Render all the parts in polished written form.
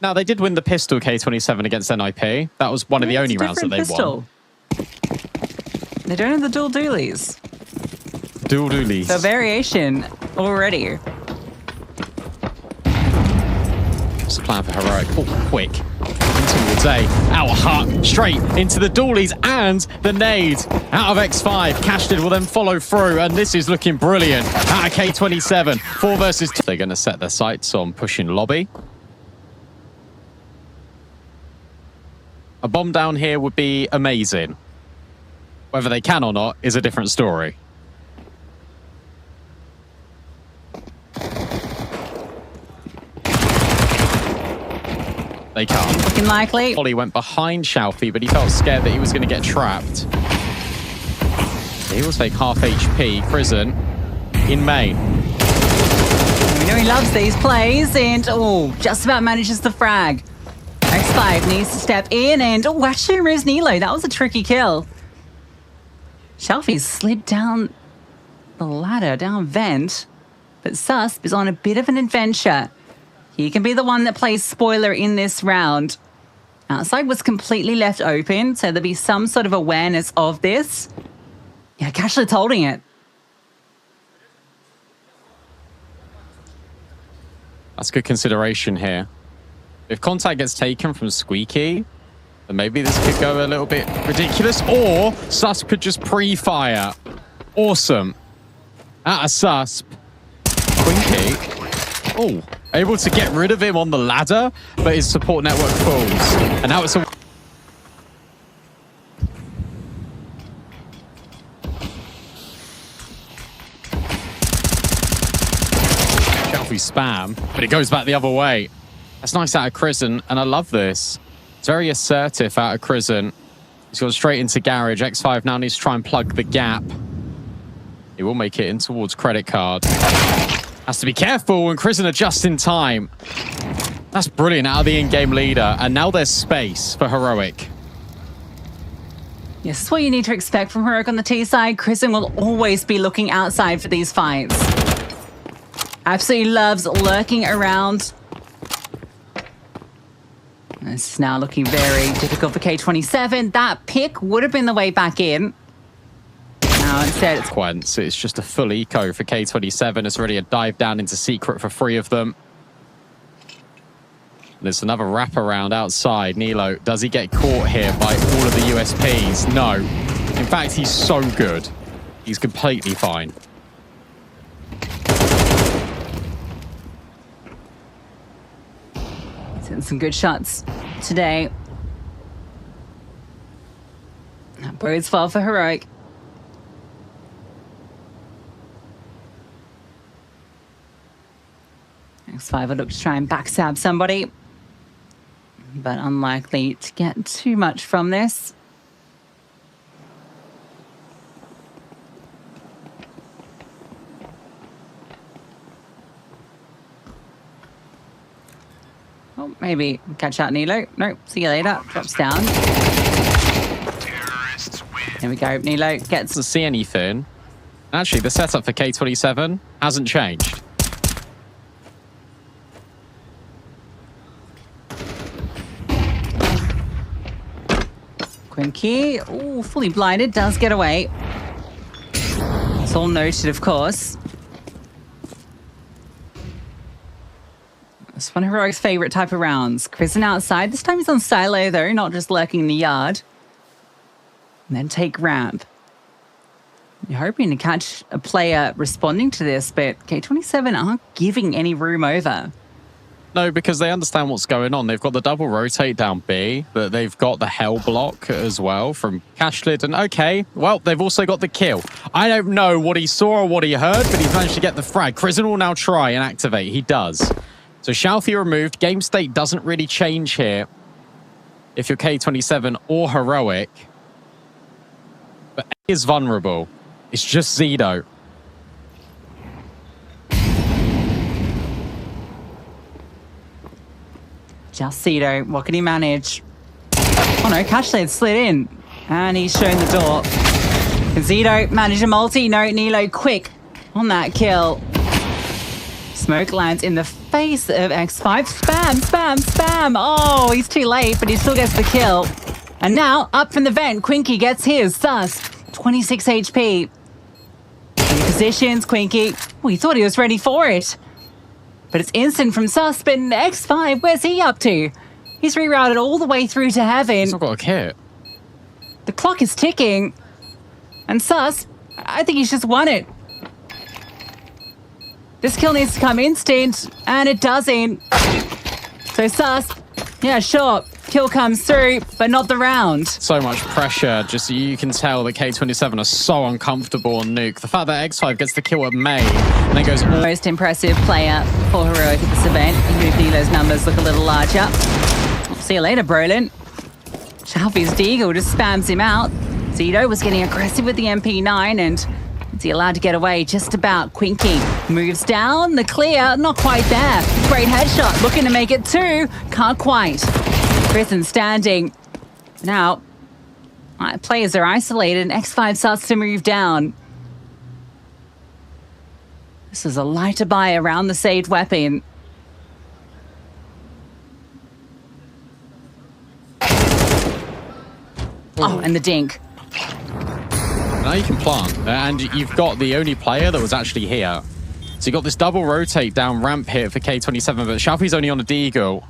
Now, they did win the pistol K27 against NIP. That was one of the only rounds that they won. They don't have the dual dualies. Dual dualies. So variation already. What's the plan for Heroic? Oh, quick. Towards A. Out hut. Straight into the dualies and the nade. Out of X5. Cashed will then follow through. And this is looking brilliant. Out of K27. 4 versus 2. They're going to set their sights on pushing lobby. A bomb down here would be amazing. Whether they can or not is a different story. They can't. Looking likely. Ollie went behind Shalfie, but he felt scared that he was going to get trapped. He was fake half HP. Prison in main. We know he loves these plays, and just about manages the frag. X5 needs to step in, and actually removes Nilo. That was a tricky kill. Shalfie slid down the ladder, down vent, but Susp is on a bit of an adventure. He can be the one that plays spoiler in this round. Outside was completely left open, so there'll be some sort of awareness of this. Yeah, Cashlet's holding it. That's good consideration here. If contact gets taken from Squeaky, then maybe this could go a little bit ridiculous, or Susp could just pre-fire. Awesome. At a Susp. Quinky. Oh, able to get rid of him on the ladder, but his support network falls. And now it's a... Shelfie spam, but it goes back the other way. That's nice out of Crizzen, and I love this. It's very assertive out of Crizzen. He's gone straight into garage. X5 now needs to try and plug the gap. He will make it in towards credit card. Has to be careful, and Crizzen are just in time. That's brilliant out of the in-game leader, and now there's space for Heroic. Yes, this is what you need to expect from Heroic on the T side. Crizzen will always be looking outside for these fights. Absolutely loves lurking around. This is now looking very difficult for K27. That pick would have been the way back in. Now instead it's just a full eco for K27. It's already a dive down into secret for 3 of them. There's another wraparound outside. Nilo, does he get caught here by all of the USPs? No. In fact, he's so good. He's completely fine. He's hitting some good shots today. That bodes well for Heroic. X5 will look to try and backstab somebody, but unlikely to get too much from this. Oh, maybe catch out Nilo. Nope, see you later. Drops down. Here we go. Nilo gets... Doesn't see anything. Actually, the setup for K27 hasn't changed. Quinky, ooh, fully blinded, does get away. It's all noted, of course. It's one of Heroic's favorite type of rounds. Crizzen outside. This time he's on silo, though, not just lurking in the yard. And then take ramp. You're hoping to catch a player responding to this, but K27 aren't giving any room over. No, because they understand what's going on. They've got the double rotate down B, but they've got the hell block as well from Cashlid. And okay, well, they've also got the kill. I don't know what he saw or what he heard, but he's managed to get the frag. Crizzen will now try and activate. He does. So Shalfie removed. Game state doesn't really change here if you're K27 or Heroic. But A is vulnerable. It's just Zedo. Just Zedo. What can he manage? Oh no, Cashlid slid in. And he's shown the door. Can Zedo manage a multi? No, Nilo quick on that kill. Smoke lands in the face of X5. Spam, spam, spam. Oh, he's too late, but he still gets the kill. And now, up from the vent, Quinky gets his. Sus, 26 HP. New positions, Quinky. Oh, he thought he was ready for it. But it's instant from Sus, but X5, where's he up to? He's rerouted all the way through to heaven. He's not got a kit. The clock is ticking. And Sus, I think he's just won it. This kill needs to come instant, and it doesn't. So Sus, yeah, sure, kill comes through, but not the round. So much pressure. Just you can tell that K27 are so uncomfortable on Nuke. The fact that X5 gets the kill at May and then goes all... Most impressive player for Heroic at this event, even if Nilo's numbers look a little larger. See you later, Brolin. Shalfie's Deagle just spams him out. Zito was getting aggressive with the MP9, and is he allowed to get away? Just about. Quinky moves down, the clear, not quite there. Great headshot, looking to make it two, can't quite. Prison standing. Now, players are isolated, and X5 starts to move down. This is a lighter buy around the saved weapon. Oh, and the dink. Now you can plant, and you've got the only player that was actually here. So you got this double rotate down ramp here for K27, but Shalfie's only on a deagle.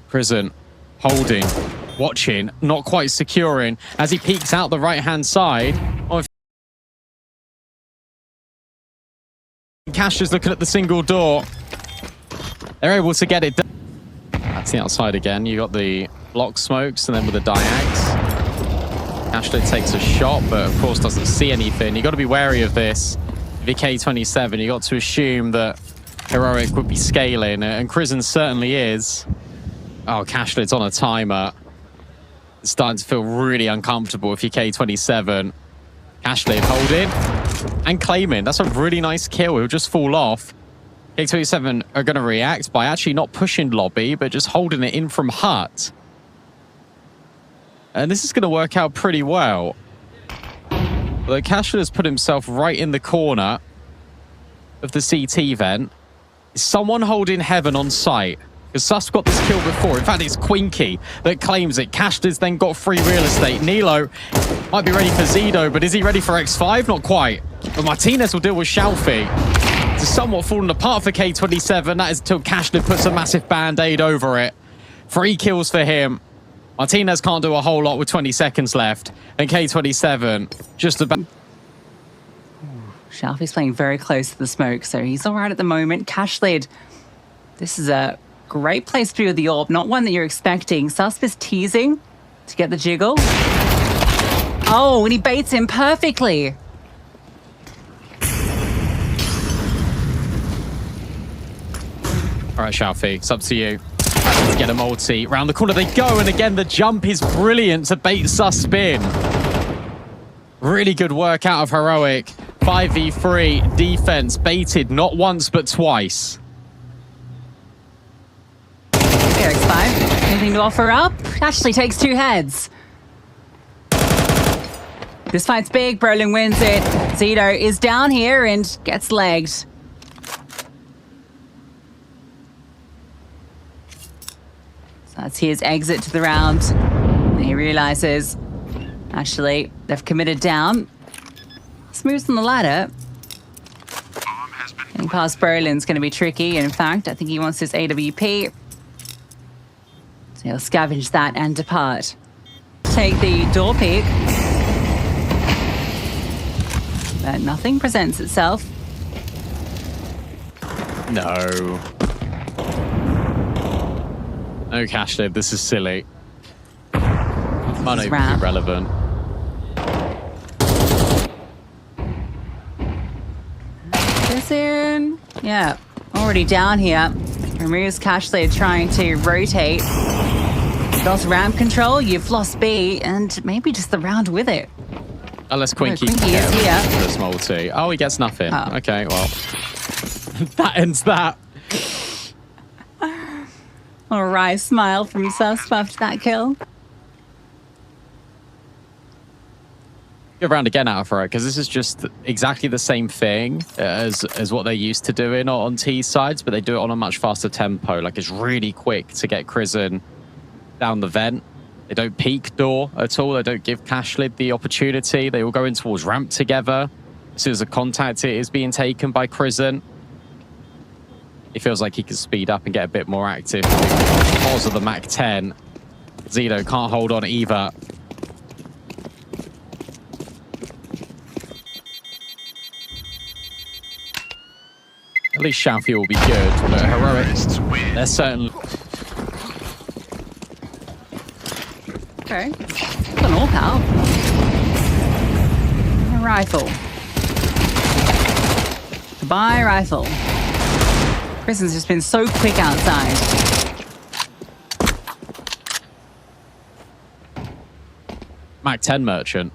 Prison, holding, watching, not quite securing, as he peeks out the right-hand side. Oh, Cash is looking at the single door. They're able to get it done. That's the outside again. You got the block smokes, and then with the diags. Ashton takes a shot, but of course doesn't see anything. You got to be wary of this. If you're K27, you got to assume that Heroic would be scaling, and Crizzen certainly is. Oh, Cashlid's on a timer. It's starting to feel really uncomfortable if you're K27. Cashlid holding and claiming. That's a really nice kill. He'll just fall off. K27 are going to react by actually not pushing lobby, but just holding it in from hut. And this is going to work out pretty well. Although Cashlid has put himself right in the corner of the CT vent. Is someone holding heaven on site? Because Sus got this kill before. In fact, it's Quinky that claims it. Cashlid's then got free real estate. Nilo might be ready for Zido, but is he ready for X5? Not quite. But Martinez will deal with Shalfie. It's somewhat falling apart for K27. That is until Cashlid puts a massive band-aid over it. 3 kills for him. Martinez can't do a whole lot with 20 seconds left. And K27 just about... Shalfie's playing very close to the smoke, so he's all right at the moment. Cashlid, this is a great place to be with the orb, not one that you're expecting. Susp is teasing to get the jiggle. Oh, and he baits him perfectly. All right, Shalfie, it's up to you. To get a multi. Round the corner they go, and again, the jump is brilliant to bait Susp in. Really good work out of Heroic. 5v3 defense, baited not once, but twice. Eric's 5. Anything to offer up? Ashley takes 2 heads. This fight's big. Brolin wins it. Zito is down here and gets legged. So that's his exit to the round. And he realizes, actually, they've committed down. Smooth on the ladder. Getting past Brolin's going to be tricky. In fact, I think he wants his AWP. So he'll scavenge that and depart. Take the door peek. But nothing presents itself. No. No, Cashlid, this is silly. Might not even be relevant. In. Yeah, already down here. Removes Cashlid trying to rotate. Lost ramp control, you've lost B, and maybe just the round with it. Unless Quinky is here. This multi. Oh, he gets nothing. Oh. Okay, well. That ends that. A wry smile from Susp after that kill. Good round again out of Heroic, because this is just exactly the same thing as what they're used to doing on T sides, but they do it on a much faster tempo. Like, it's really quick to get Crizzen down the vent. They don't peek door at all. They don't give Cashlid the opportunity. They all go in towards ramp together. As soon as a contact is being taken by Crizzen, he feels like he can speed up and get a bit more active. Because of the Mac 10, Zito can't hold on either. At least Xiaofi will be good, but Heroics, they're certainly... Okay. Got an all out. A rifle. Goodbye, rifle. Crizzen's just been so quick outside. Mac 10 merchant.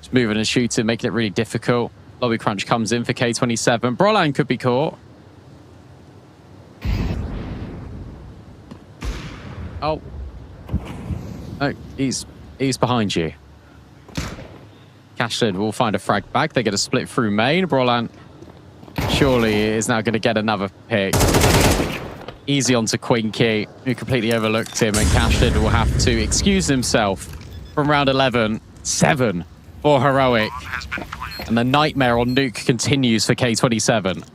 Just moving and shooting, making it really difficult. Lobby crunch comes in for K27. Broline could be caught. Oh. No, he's behind you. Cashlid will find a frag back. They get a split through main. Broline surely is now going to get another pick. Easy onto Quinky, who completely overlooked him, and Cashlid will have to excuse himself from round 11. 7 for Heroic. And the nightmare on Nuke continues for K27.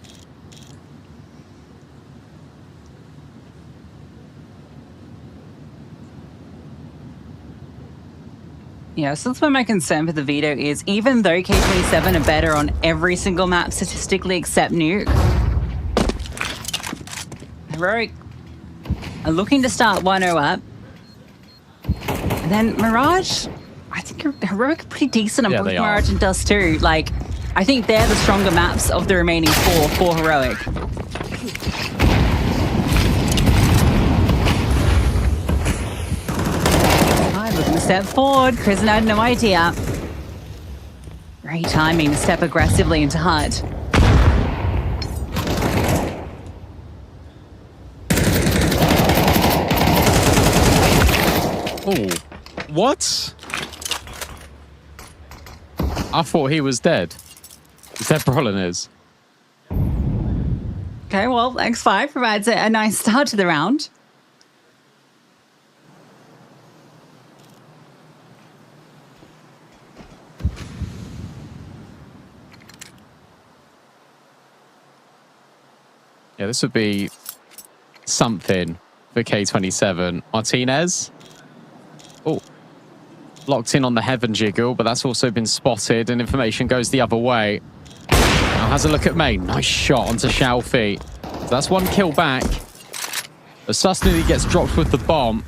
Yeah, so that's where my concern for the veto is, even though K27 are better on every single map statistically except Nuke, Heroic are looking to start 1-0 up. And then Mirage, I think Heroic are pretty decent on both Mirage and Dust too. Like, I think they're the stronger maps of the remaining 4 for Heroic. Looking to step forward. Crizzen had no idea. Great timing to step aggressively into HUD. Oh, what? I thought he was dead. Is that Brolin is? Okay, well, X5 provides a nice start to the round. Yeah, this would be something for K27. Martinez. Oh, locked in on the Heaven jiggle, but that's also been spotted and information goes the other way. Now has a look at main. Nice shot onto Xiaofi. So that's 1 kill back. But Susnity gets dropped with the bomb.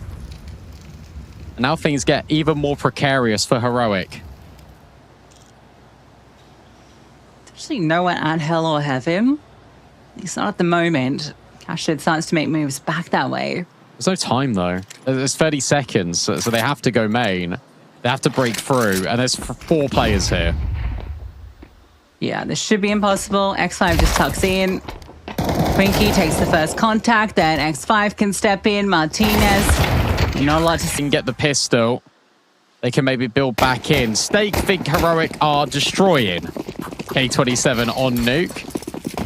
And now things get even more precarious for Heroic. There's actually no one at Hell or Heaven. At least not at the moment. Cashlid starts to make moves back that way. There's no time, though. There's 30 seconds, so they have to go main. They have to break through, and there's 4 players here. Yeah, this should be impossible. X5 just tucks in. Quinky takes the first contact, then X5 can step in. Martinez, not a lot to see. Can get the pistol. They can maybe build back in. Stake think Heroic are destroying K27 on Nuke.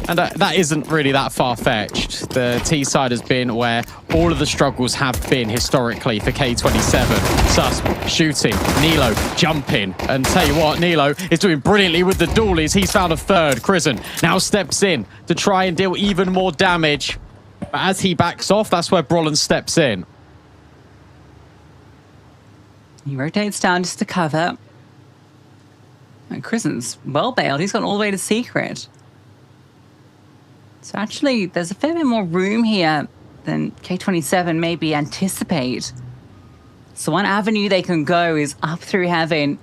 And that isn't really that far-fetched. The T side has been where all of the struggles have been historically for K27. Sus shooting, Nilo jumping. And tell you what, Nilo is doing brilliantly with the dualies. He's found a third. Crizzen now steps in to try and deal even more damage. But as he backs off, that's where Brolin steps in. He rotates down just to cover. And Crizzen's well bailed. He's gone all the way to Secret. So actually, there's a fair bit more room here than K27 maybe anticipate. So one avenue they can go is up through Heaven.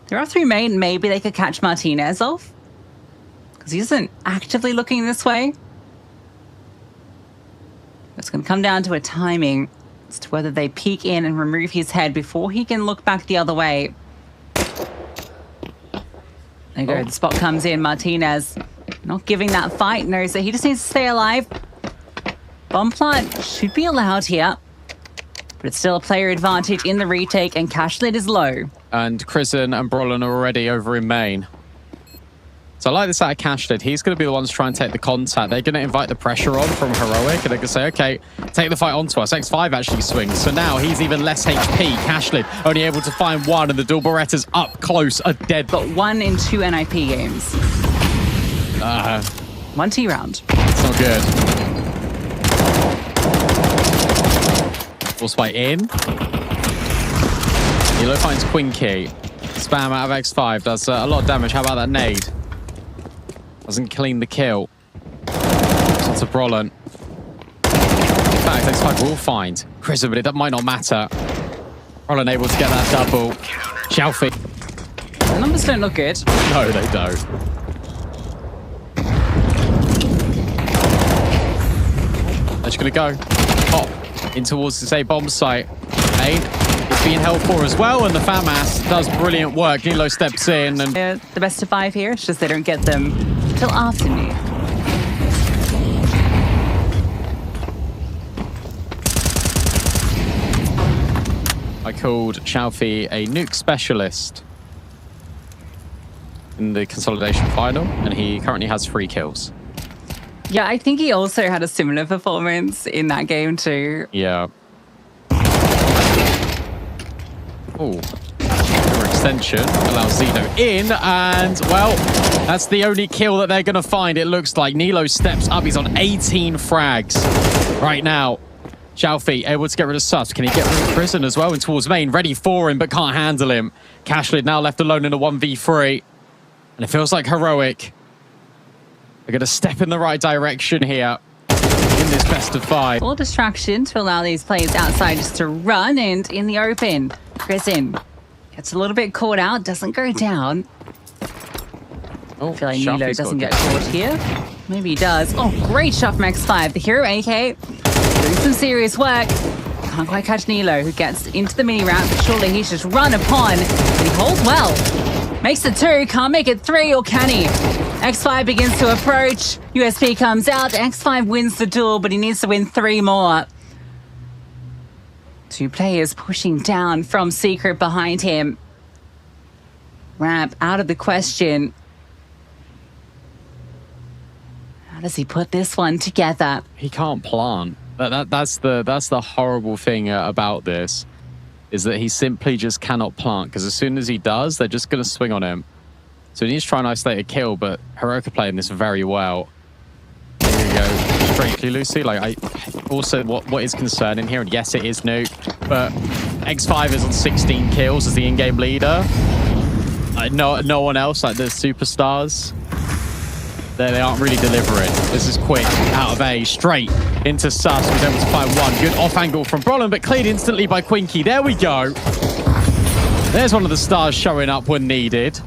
They're up through main, maybe they could catch Martinez off. Because he isn't actively looking this way. It's going to come down to a timing as to whether they peek in and remove his head before he can look back the other way. There you go, the spot comes in, Martinez. Not giving that fight, knows that he just needs to stay alive. Bomb plant should be allowed here. But it's still a player advantage in the retake, and Cashlid is low. And Krisen and Brolin are already over in main. So I like this out of Cashlid. He's going to be the ones trying to take the contact. They're going to invite the pressure on from Heroic. And they're going to say, okay, take the fight onto us. X5 actually swings. So now he's even less HP. Cashlid only able to find one. And the dual Berettas up close are dead. Got 1 in 2 NIP games. 1 T round. It's not good. Force fight in. Nilo finds Quinky. Spam out of X5. Does a lot of damage. How about that nade? Doesn't clean the kill. It's to Brolin. In fact, X5 will find Krisen, but it might not matter. Brolin able to get that double. Xiaofi. The numbers don't look good. No, they don't. They're just going to go. Pop in towards this A bomb site. Main is being held for as well, and the FAMAS does brilliant work. Nilo steps in. And They're the best of 5 here. It's just they don't get them till afternoon. I called Xiaofi a nuke specialist in the consolidation final, and he currently has 3 kills. Yeah, I think he also had a similar performance in that game too. Yeah. Oh. Extension allows Zeno in, and well, that's the only kill that they're going to find. It looks like Nilo steps up. He's on 18 frags right now. Xiaofi able to get rid of Sus. Can he get rid of Krisen as well? And towards main, ready for him, but can't handle him. Cashlid now left alone in a 1v3. And it feels like Heroic are going to step in the right direction here in this best of 5. Full distraction to allow these players outside just to run, and in the open, Krisen gets a little bit caught out, doesn't go down. Oh, I feel like Nilo doesn't get caught here. Maybe he does. Oh, great shot from X5. The hero AK doing some serious work. Can't quite catch Nilo, who gets into the mini ramp. Surely he's just run upon, and he holds well. Makes it 2, can't make it 3, or can he? X5 begins to approach. USP comes out. X5 wins the duel, but he needs to win 3 more. 2 players pushing down from Secret behind him. Ramp out of the question. How does he put this one together? He can't plant. That's the horrible thing about this, is that he simply just cannot plant, because as soon as he does, they're just going to swing on him. So he needs to try and isolate a kill, but Heroic are playing this very well. Here we go. Straightly, Lucy. Like, also, what is concerning here, and yes, it is nuke, but X5 is on 16 kills as the in-game leader. No one else, like the superstars, they aren't really delivering. This is quick out of A, straight into Sus, who's able to find one. Good off angle from Brolin, but cleared instantly by Quinky. There we go. There's one of the stars showing up when needed.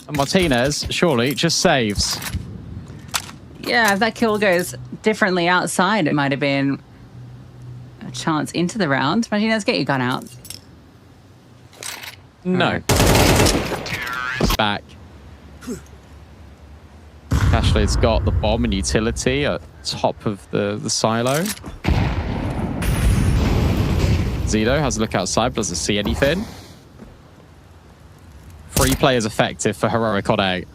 And Martinez, surely, just saves. Yeah, if that kill goes differently outside, it might have been a chance into the round. Martinez, get your gun out. No. Back. Cashlid's got the bomb and utility at top of the silo. Zito has a look outside, but doesn't see anything. 3 players effective for Heroic on A.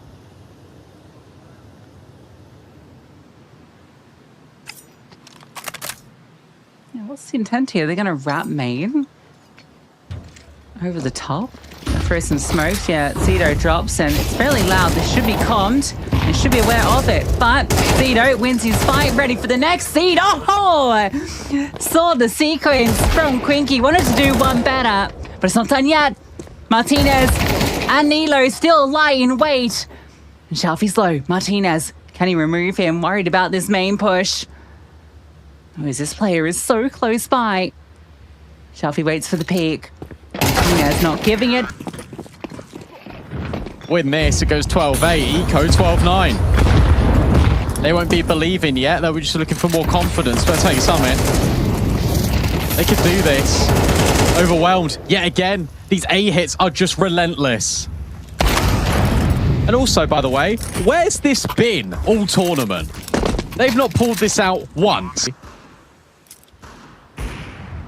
Yeah, what's the intent here? They're going to wrap main over the top. Throw some smokes. Yeah, Zito drops, and it's fairly loud. This should be calmed and should be aware of it. But Zito wins his fight, ready for the next seed. Oh! Saw the sequence from Quinky. Wanted to do one better, but it's not done yet. Martinez and Nilo still lie in wait. And Xiaofi's low. Martinez, can he remove him? Worried about this main push. Oh, this player is so close by. Xiaofi waits for the peak. Martinez not giving it. Win this, it goes 12-8, Eco 12-9. They won't be believing yet, they were just looking for more confidence, but I'll tell you something. They could do this. Overwhelmed, yet again. These A hits are just relentless. And also, by the way, where's this been all tournament? They've not pulled this out once.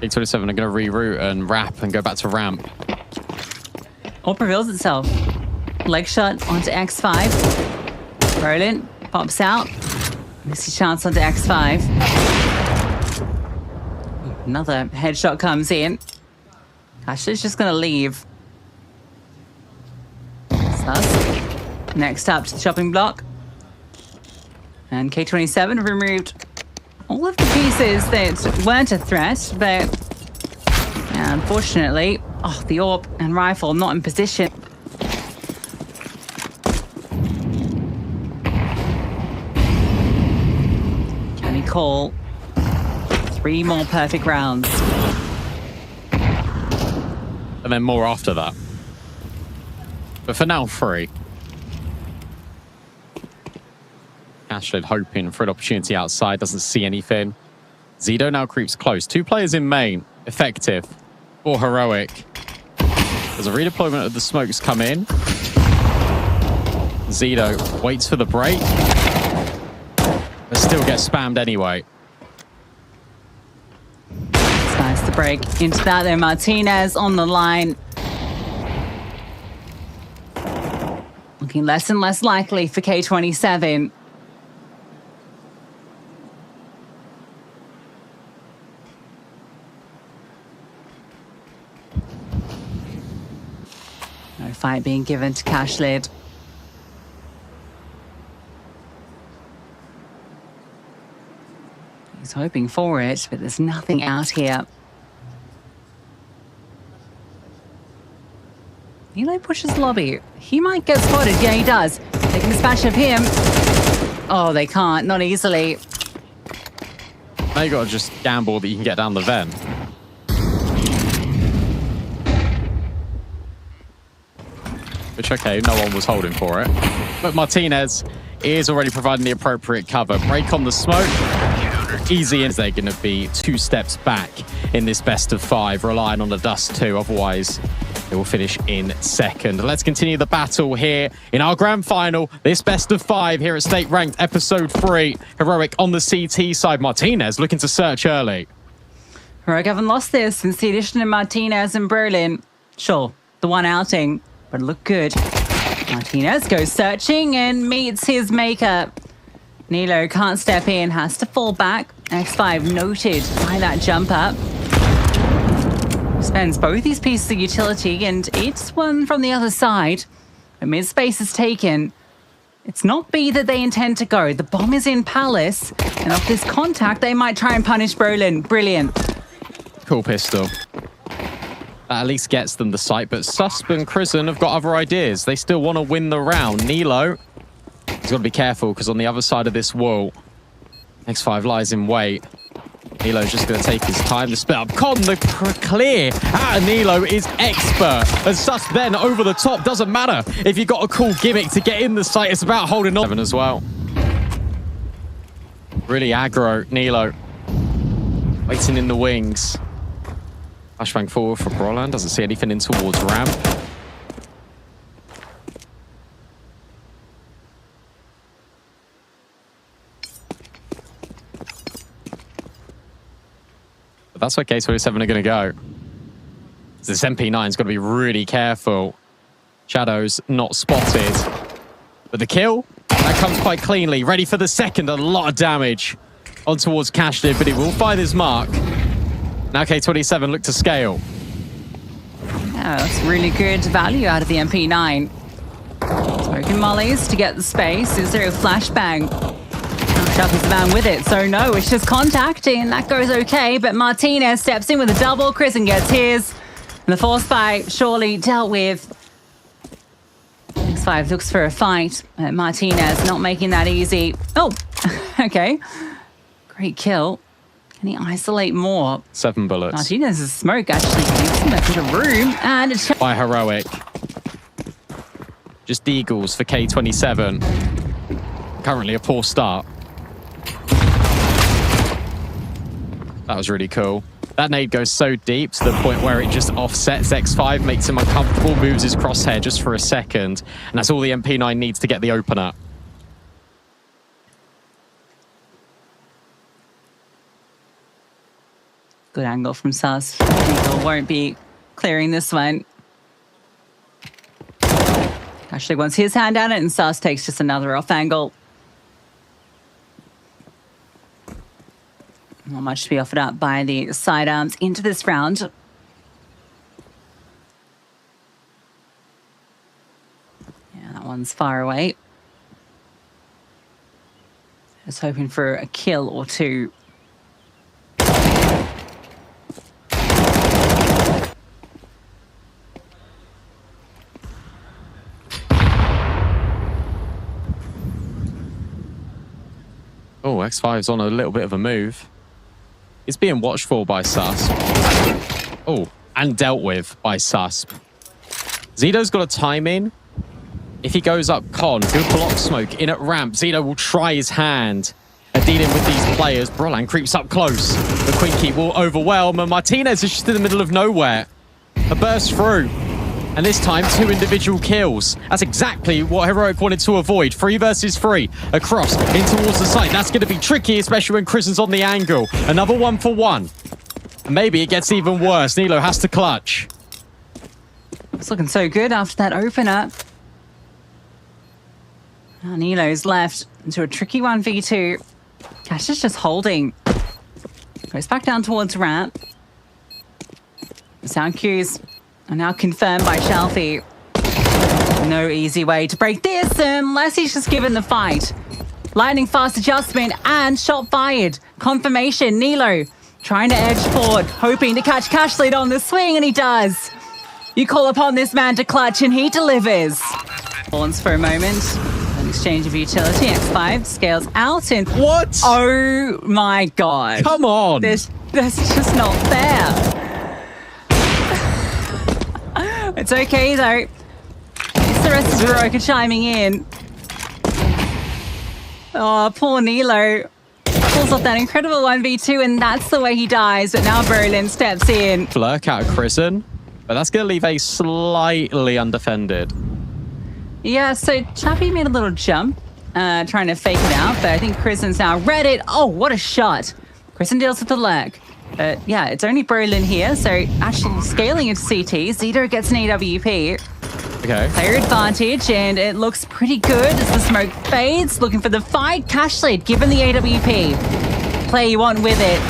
K27 are going to reroute and wrap and go back to ramp. All reveals itself. Leg shot onto X5. Roland pops out. Misses chance onto X5. Another headshot comes in. Ashley's just going to leave. Sus. Next up to the chopping block. And K27 removed all of the pieces that weren't a threat, but unfortunately, the AWP and rifle not in position. Can he call 3 more perfect rounds? And then more after that. But for now, 3. Ashley hoping for an opportunity outside, doesn't see anything. Zido now creeps close. 2 players in main. Effective. For Heroic. There's a redeployment of the smokes come in. Zido waits for the break. But still gets spammed anyway. It's nice to break into that there. Martinez on the line. Looking less and less likely for K27. No fight being given to Cashlid. He's hoping for it, but there's nothing out here. Nilo pushes lobby. He might get spotted. Yeah, he does. They can dispatch of him. Oh, they can't. Not easily. Now you got to just gamble that you can get down the vent. Which, okay, no one was holding for it. But Martinez is already providing the appropriate cover. Break on the smoke. Easy, as they're going to be 2 steps back in this best of 5, relying on the dust too. Otherwise, they will finish in second. Let's continue the battle here in our grand final. This best of 5 here at State Ranked Episode 3. Heroic on the CT side. Martinez looking to search early. Heroic haven't lost this since the addition of Martinez and Berlin. Sure, the one outing, but look good. Martinez goes searching and meets his maker. Nilo can't step in, has to fall back. X5 noted by that jump up. Spends both these pieces of utility and eats one from the other side. But mid space is taken. It's not B that they intend to go. The bomb is in Palace. And off this contact, they might try and punish Brolin. Brilliant. Cool pistol. That at least gets them the site, but Susp and Krisen have got other ideas. They still want to win the round. Nilo, he's got to be careful because on the other side of this wall, X5 lies in wait. Nilo's just going to take his time to split up. Con the clear out of Nilo is expert. And Sus then over the top. Doesn't matter if you've got a cool gimmick to get in the site. It's about holding on as well. Really aggro, Nilo. Waiting in the wings. Flashbang forward for Brolan. Doesn't see anything in towards ramp. But that's where K27 are going to go. This MP9's got to be really careful. Shadows not spotted. But the kill, that comes quite cleanly. Ready for the second. A lot of damage on towards Cashlid, but he will find his mark. Now K27 look to scale. Yeah, that's really good value out of the MP9. Smoking mollies to get the space. Is there a flashbang? Chuck is the man with it, so no, it's just contacting. That goes okay, but Martinez steps in with a double. Krisen gets his. And the force buy surely dealt with. X5 looks for a fight. Martinez not making that easy. Oh, okay. Great kill. Can he isolate more? 7 bullets. Martinez's smoke actually gives him a bit of room. And it's by Heroic. Just Deagles for K27. Currently a poor start. That was really cool. That nade goes so deep to the point where it just offsets X5, makes him uncomfortable, moves his crosshair just for a second. And that's all the MP9 needs to get the opener. Good angle from Sus. Eagle won't be clearing this one. Actually wants his hand at it, and Sus takes just another off angle. Not much to be offered up by the sidearms into this round. Yeah, that one's far away. Just hoping for a kill or two. Oh, X5's on a little bit of a move. It's being watched for by Susp. Oh, and dealt with by Susp. Zito's got a time in. If he goes up Con, good block smoke in at ramp. Zito will try his hand at dealing with these players. Brolan creeps up close. The Quinky will overwhelm, and Martinez is just in the middle of nowhere. A burst through. And this time, 2 individual kills. That's exactly what Heroic wanted to avoid. 3 versus 3. Across, in towards the site. That's going to be tricky, especially when Krisen's on the angle. Another 1-for-1. And maybe it gets even worse. Nilo has to clutch. It's looking so good after that opener. Now Nilo's left into a tricky 1v2. Cash is just holding. Goes back down towards ramp. The sound cues are now confirmed by Shelfie. No easy way to break this unless he's just given the fight. Lightning fast adjustment and shot fired. Confirmation, Nilo trying to edge forward, hoping to catch Cashlead on the swing, and he does. You call upon this man to clutch and he delivers. Pawns for a moment. An exchange of utility. X5 scales out and... What? Oh my god. Come on. That's just not fair. It's okay, though. It's the rest of Heroic are chiming in. Oh, poor Nilo. Pulls off that incredible 1v2, and that's the way he dies. But now Brolin steps in. Flurk out of Krisen, but that's going to leave A slightly undefended. Yeah, so Chappie made a little jump, trying to fake it out, but I think Krisen's now read it. Oh, what a shot. Krisen deals with the lurk. But yeah, it's only Brolin here, so actually scaling into CT. Zito gets an AWP. Okay. Player advantage, and it looks pretty good as the smoke fades. Looking for the fight. Cashlead given the AWP. Play you want with it.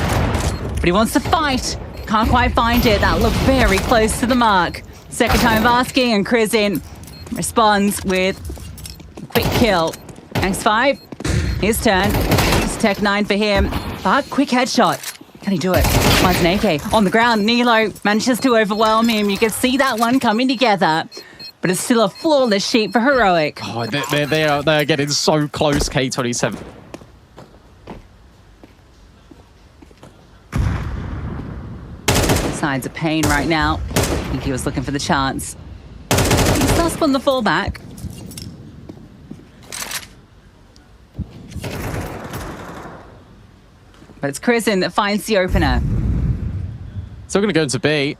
But he wants to fight. Can't quite find it. That looked very close to the mark. Second time of asking, and Krisin responds with a quick kill. X5, his turn. It's Tech 9 for him. But quick headshot. Can he do it? Finds an AK on the ground. Nilo manages to overwhelm him. You can see that one coming together. But it's still a flawless sheet for Heroic. Oh, they are getting so close, K27. Signs of pain right now. I think he was looking for the chance. He's Susp on the fallback. But it's Krisen that finds the opener. Still going to go into B.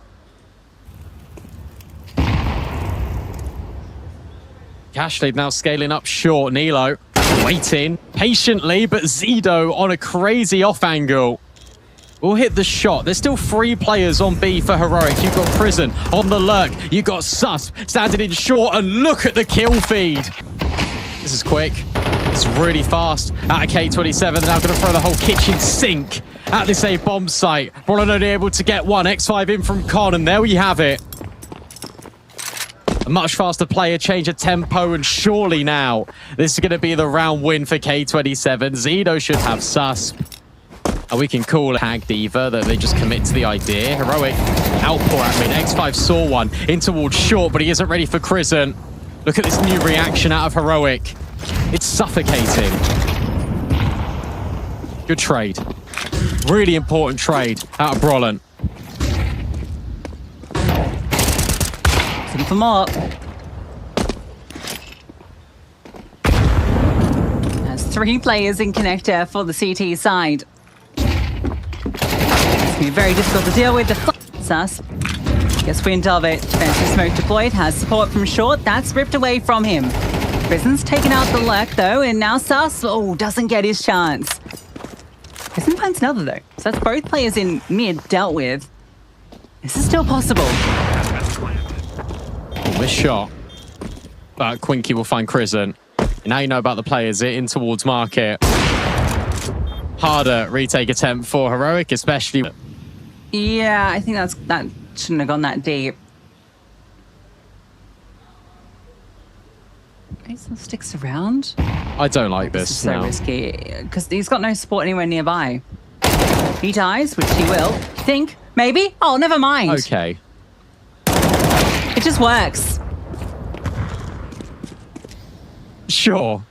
Cashlead now scaling up short. Nilo waiting patiently, but Zito on a crazy off angle will hit the shot. There's still 3 players on B for Heroic. You've got Krisen on the lurk. You've got Susp standing in short, and look at the kill feed. This is quick. It's really fast. Out of K27, they're now going to throw the whole kitchen sink at this A bomb site. Brolan only able to get one. X5 in from Con, and there we have it. A much faster player, change of tempo, and surely now this is going to be the round win for K27. Zito should have Susp. And we can call Tag Diva that they just commit to the idea. Heroic outpour at mid. X5 saw one in towards short, but he isn't ready for Krisen. Look at this new reaction out of Heroic. It's suffocating. Good trade. Really important trade out of Brolan. Looking for more. There's 3 players in connector for the CT side. It's going to be very difficult to deal with. The Sus gets wind of it. Defensive smoke deployed. Has support from short. That's ripped away from him. Krisen's taken out the lurk though, and now Sus, doesn't get his chance. Krisen finds another, though. So that's both players in mid dealt with. This is still possible. This shot. But Quinky will find Krisen. Now you know about the players in towards market. Harder retake attempt for Heroic, especially. Yeah, I think that shouldn't have gone that deep. Mason sticks around. I don't like this. This is so risky because he's got no support anywhere nearby. He dies, which he will. Think, maybe? Oh, never mind. Okay. It just works. Sure.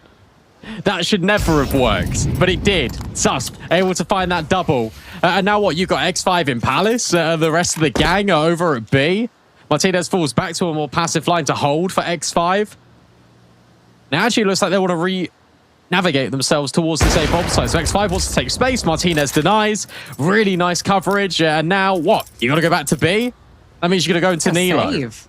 That should never have worked, but it did. Susp able to find that double. And now what? You've got X5 in Palace. The rest of the gang are over at B. Martinez falls back to a more passive line to hold for X5. Now actually it looks like they want to re-navigate themselves towards this A bomb site. So X5 wants to take space. Martinez denies. Really nice coverage. And now what? You got to go back to B? That means you're going to go into Nilo. Save.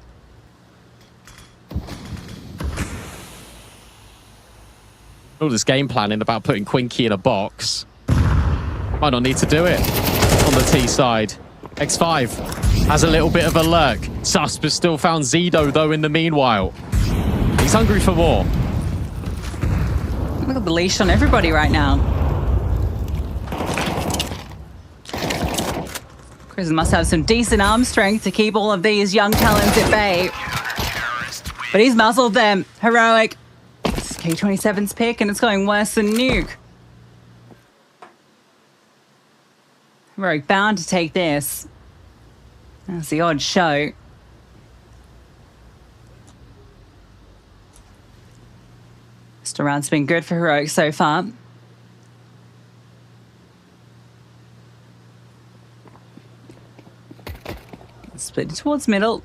All this game planning about putting Quinky in a box. Might not need to do it on the T side. X5 has a little bit of a lurk. Susp has still found Zido, though, in the meanwhile. He's hungry for more. Look at the leash on everybody right now. Krisen must have some decent arm strength to keep all of these young talents at bay. But he's muzzled them. Heroic. It's K27's pick, and it's going worse than Nuke. Heroic bound to take this. That's the odd show. This round's been good for Heroic so far. Split towards middle.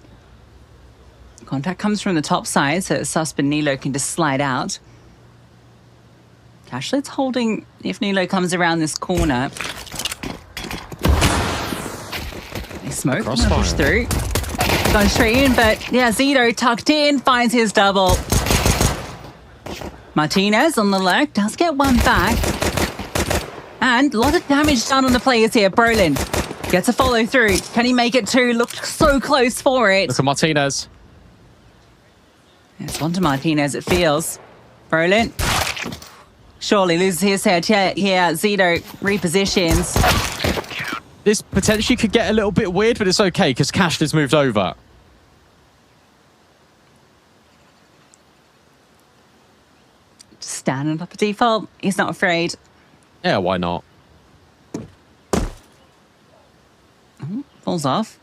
Contact comes from the top side, so Susp and Nilo can just slide out. Cashlit's holding if Nilo comes around this corner. They smoke, push through. Going straight in, but yeah, Zido tucked in, finds his double. Martinez on the lurk does get one back. And a lot of damage done on the players here. Brolin gets a follow through. Can he make it two? Looked so close for it. Look at Martinez. It's on to Martinez, it feels. Brolin surely loses his head. Here, Zido repositions. This potentially could get a little bit weird, but it's okay because Cash has moved over. Standing up a default. He's not afraid. Yeah, why not? Falls off.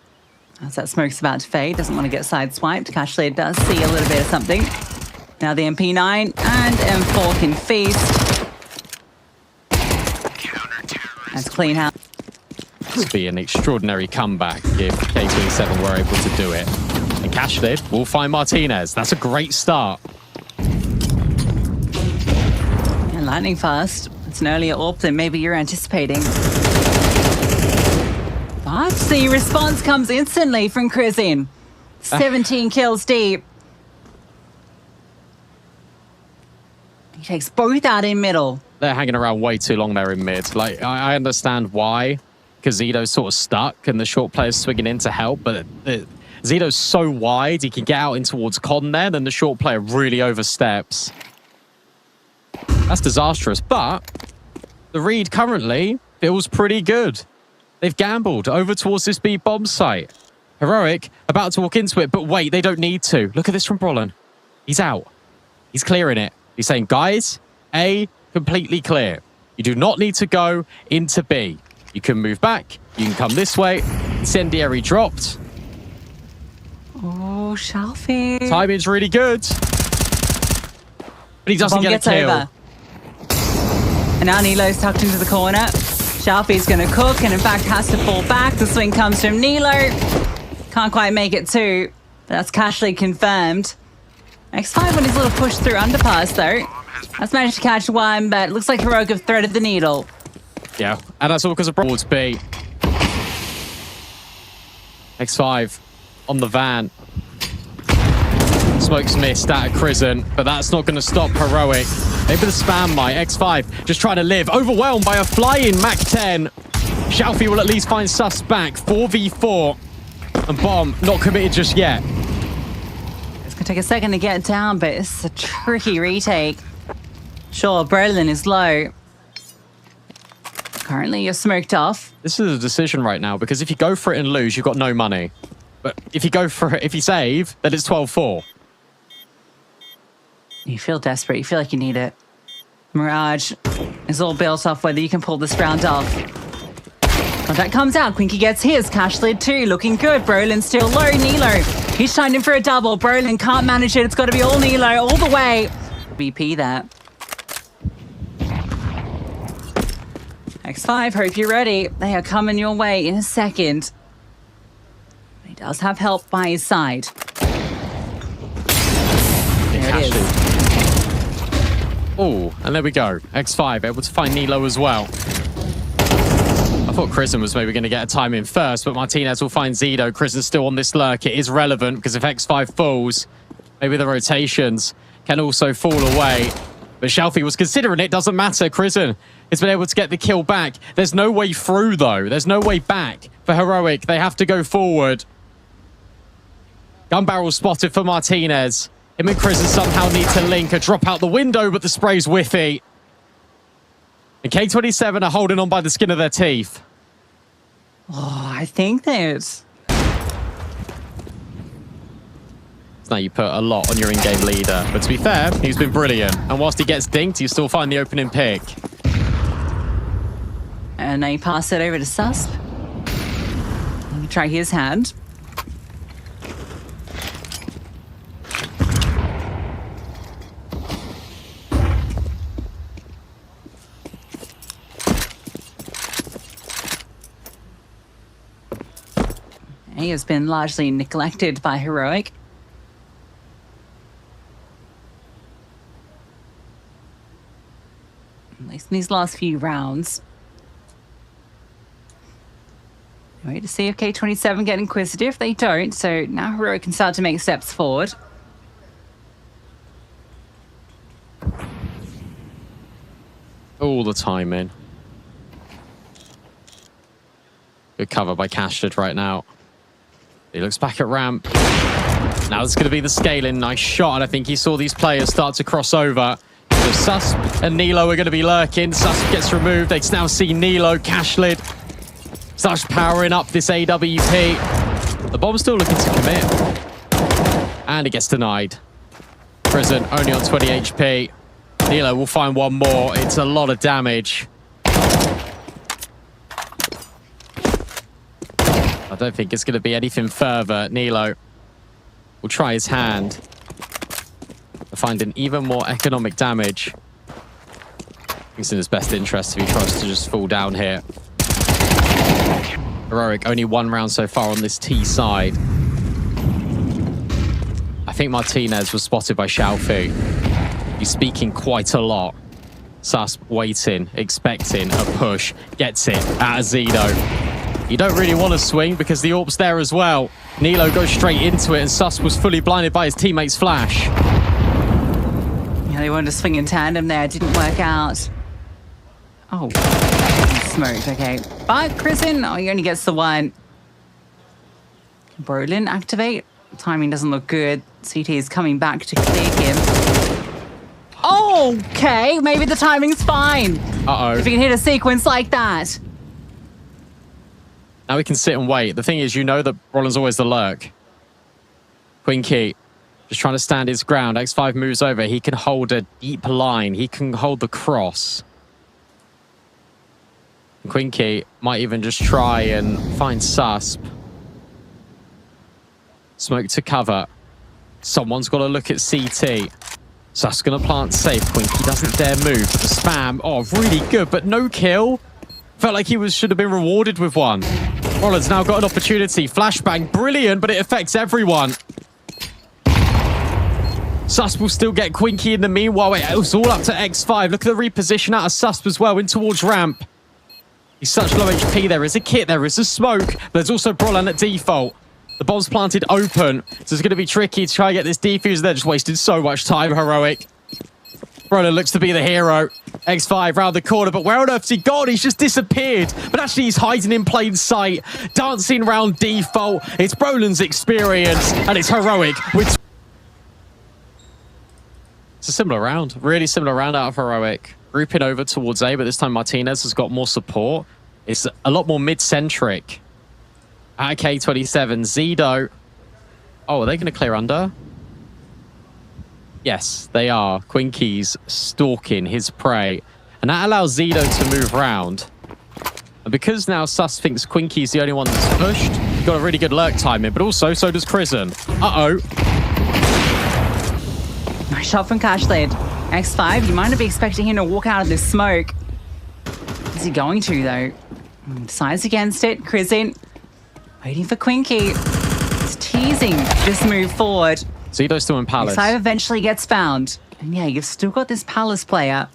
As that smoke's about to fade. Doesn't want to get sideswiped. Cashlid does see a little bit of something. Now the MP9 and M4 can feast. That's clean house. This would be an extraordinary comeback if K27 were able to do it. And Cashlid will find Martinez. That's a great start. And lightning fast. It's an earlier AWP than maybe you're anticipating. But the response comes instantly from Krisen. 17 kills deep. He takes both out in middle. They're hanging around way too long there in mid. Like, I understand why. Because Zido's sort of stuck and the short player's swinging in to help. But Zido's so wide, he can get out in towards Con there, then the short player really oversteps. That's disastrous. But the read currently feels pretty good. They've gambled over towards this B bomb site. Heroic about to walk into it, but wait, they don't need to. Look at this from Brolin. He's out. He's clearing it. He's saying, guys, A, completely clear. You do not need to go into B. You can move back. You can come this way. Incendiary dropped. Oh, Shelfie. Timing's really good. But he doesn't get a kill. Over. And now Nilo's tucked into the corner. Shelfie's going to cook and in fact has to fall back. The swing comes from Nilo. Can't quite make it two. But that's Cashley confirmed. X5 on his little push through underpass though. Has managed to catch one, but looks like Heroic have threaded the needle. Yeah, and that's all because of towards B. X5 on the van. Smoke's missed out of Prison, but that's not going to stop Heroic. Maybe the spam might. X5 just trying to live. Overwhelmed by a flying Mac 10. Shalfie will at least find Sus back. 4v4. And Bomb not committed just yet. It's going to take a second to get down, but it's a tricky retake. Sure, Berlin is low. Currently, you're smoked off. This is a decision right now, because if you go for it and lose, you've got no money. But if you go for it, if you save, then it's 12-4. You feel desperate. You feel like you need it. Mirage is all built off whether you can pull this round off. Contact comes out. Quinky gets his. Cash lid too. Looking good. Brolin's still low. Nilo. He's trying in for a double. Brolin can't manage it. It's got to be all Nilo all the way. BP that. X5, hope you're ready. They are coming your way in a second. He does have help by his side. There it is. Oh, and there we go. X5 able to find Nilo as well. I thought Chrisen was maybe going to get a time in first, but Martinez will find Zido. Chrisen's still on this lurk. It is relevant because if X5 falls, maybe the rotations can also fall away. But Shalfie was considering it. Doesn't matter. Chrisen has been able to get the kill back. There's no way through, though. There's no way back for Heroic. They have to go forward. Gun barrel spotted for Martinez. Him and Chrisen somehow need to link a drop out the window, but the spray's whiffy. And K27 are holding on by the skin of their teeth. Oh, I think there's... Now you put a lot on your in-game leader. But to be fair, he's been brilliant. And whilst he gets dinked, you still find the opening pick. And now you pass it over to Susp. Let me try his hand. He has been largely neglected by Heroic. At least in these last few rounds. Wait to see if K27 get inquisitive. They don't, so now Heroic can start to make steps forward. All the timing. Good cover by Cashford right now. He looks back at ramp. Now it's going to be the scaling. Nice shot, and I think he saw these players start to cross over. So Sus and Nilo are going to be lurking. Sus gets removed. They now see Nilo, Cashlid. Sus powering up this AWP. The bomb's still looking to commit. And it gets denied. Prison only on 20 HP. Nilo will find one more. It's a lot of damage. I don't think it's going to be anything further. Nilo will try his hand to find an even more economic damage. It's in his best interest if he tries to just fall down here. Heroic, only one round so far on this T side. I think Martinez was spotted by Shalfie. He's speaking quite a lot. Sus waiting, expecting a push. Gets it out of Zido. You don't really want to swing because the AWP's there as well. Nilo goes straight into it and Sus was fully blinded by his teammate's flash. Yeah, they wanted to swing in tandem there. It didn't work out. Oh, smoked. Okay. But Chrisen, oh, he only gets the one. Brolin activate. Timing doesn't look good. CT is coming back to clear him. Okay, maybe the timing's fine. Uh-oh. If you can hit a sequence like that. Now we can sit and wait. The thing is, you know that Roland's always the lurk. Quinky just trying to stand his ground. X5 moves over. He can hold a deep line. He can hold the cross. And Quinky might even just try and find Susp. Smoke to cover. Someone's got to look at CT. Sus going to plant safe. Quinky doesn't dare move. But the spam, oh, really good, but no kill. Felt like he should have been rewarded with one. Roland's now got an opportunity. Flashbang, brilliant, but it affects everyone. Sus will still get Quinky in the meanwhile. It's all up to X5. Look at the reposition out of Sus as well, in towards ramp. He's such low HP. There is a kit, there is a smoke. There's also Brolan at default. The bomb's planted open, so it's going to be tricky to try and get this defuse. They're just wasting so much time, Heroic. Brolin looks to be the hero. X5 round the corner, but where on earth's he gone? He's just disappeared. But actually, he's hiding in plain sight, dancing around default. It's Brolin's experience, and it's Heroic with... It's a similar round, really similar round out of Heroic. Grouping over towards A, but this time Martinez has got more support. It's a lot more mid-centric. At K27, Zido. Oh, are they going to clear under? Yes, they are. Quinky's stalking his prey. And that allows Zido to move round. And because now Sus thinks Quinky's the only one that's pushed, he's got a really good lurk timing, but also so does Krisen. Uh-oh. Nice shot from Cashlid. X5, you might not be expecting him to walk out of this smoke. Is he going to, though? Decides against it. Krisen waiting for Quinky. He's teasing this move forward. Zido's still in Palace. X5 eventually gets found. And yeah, you've still got this Palace player.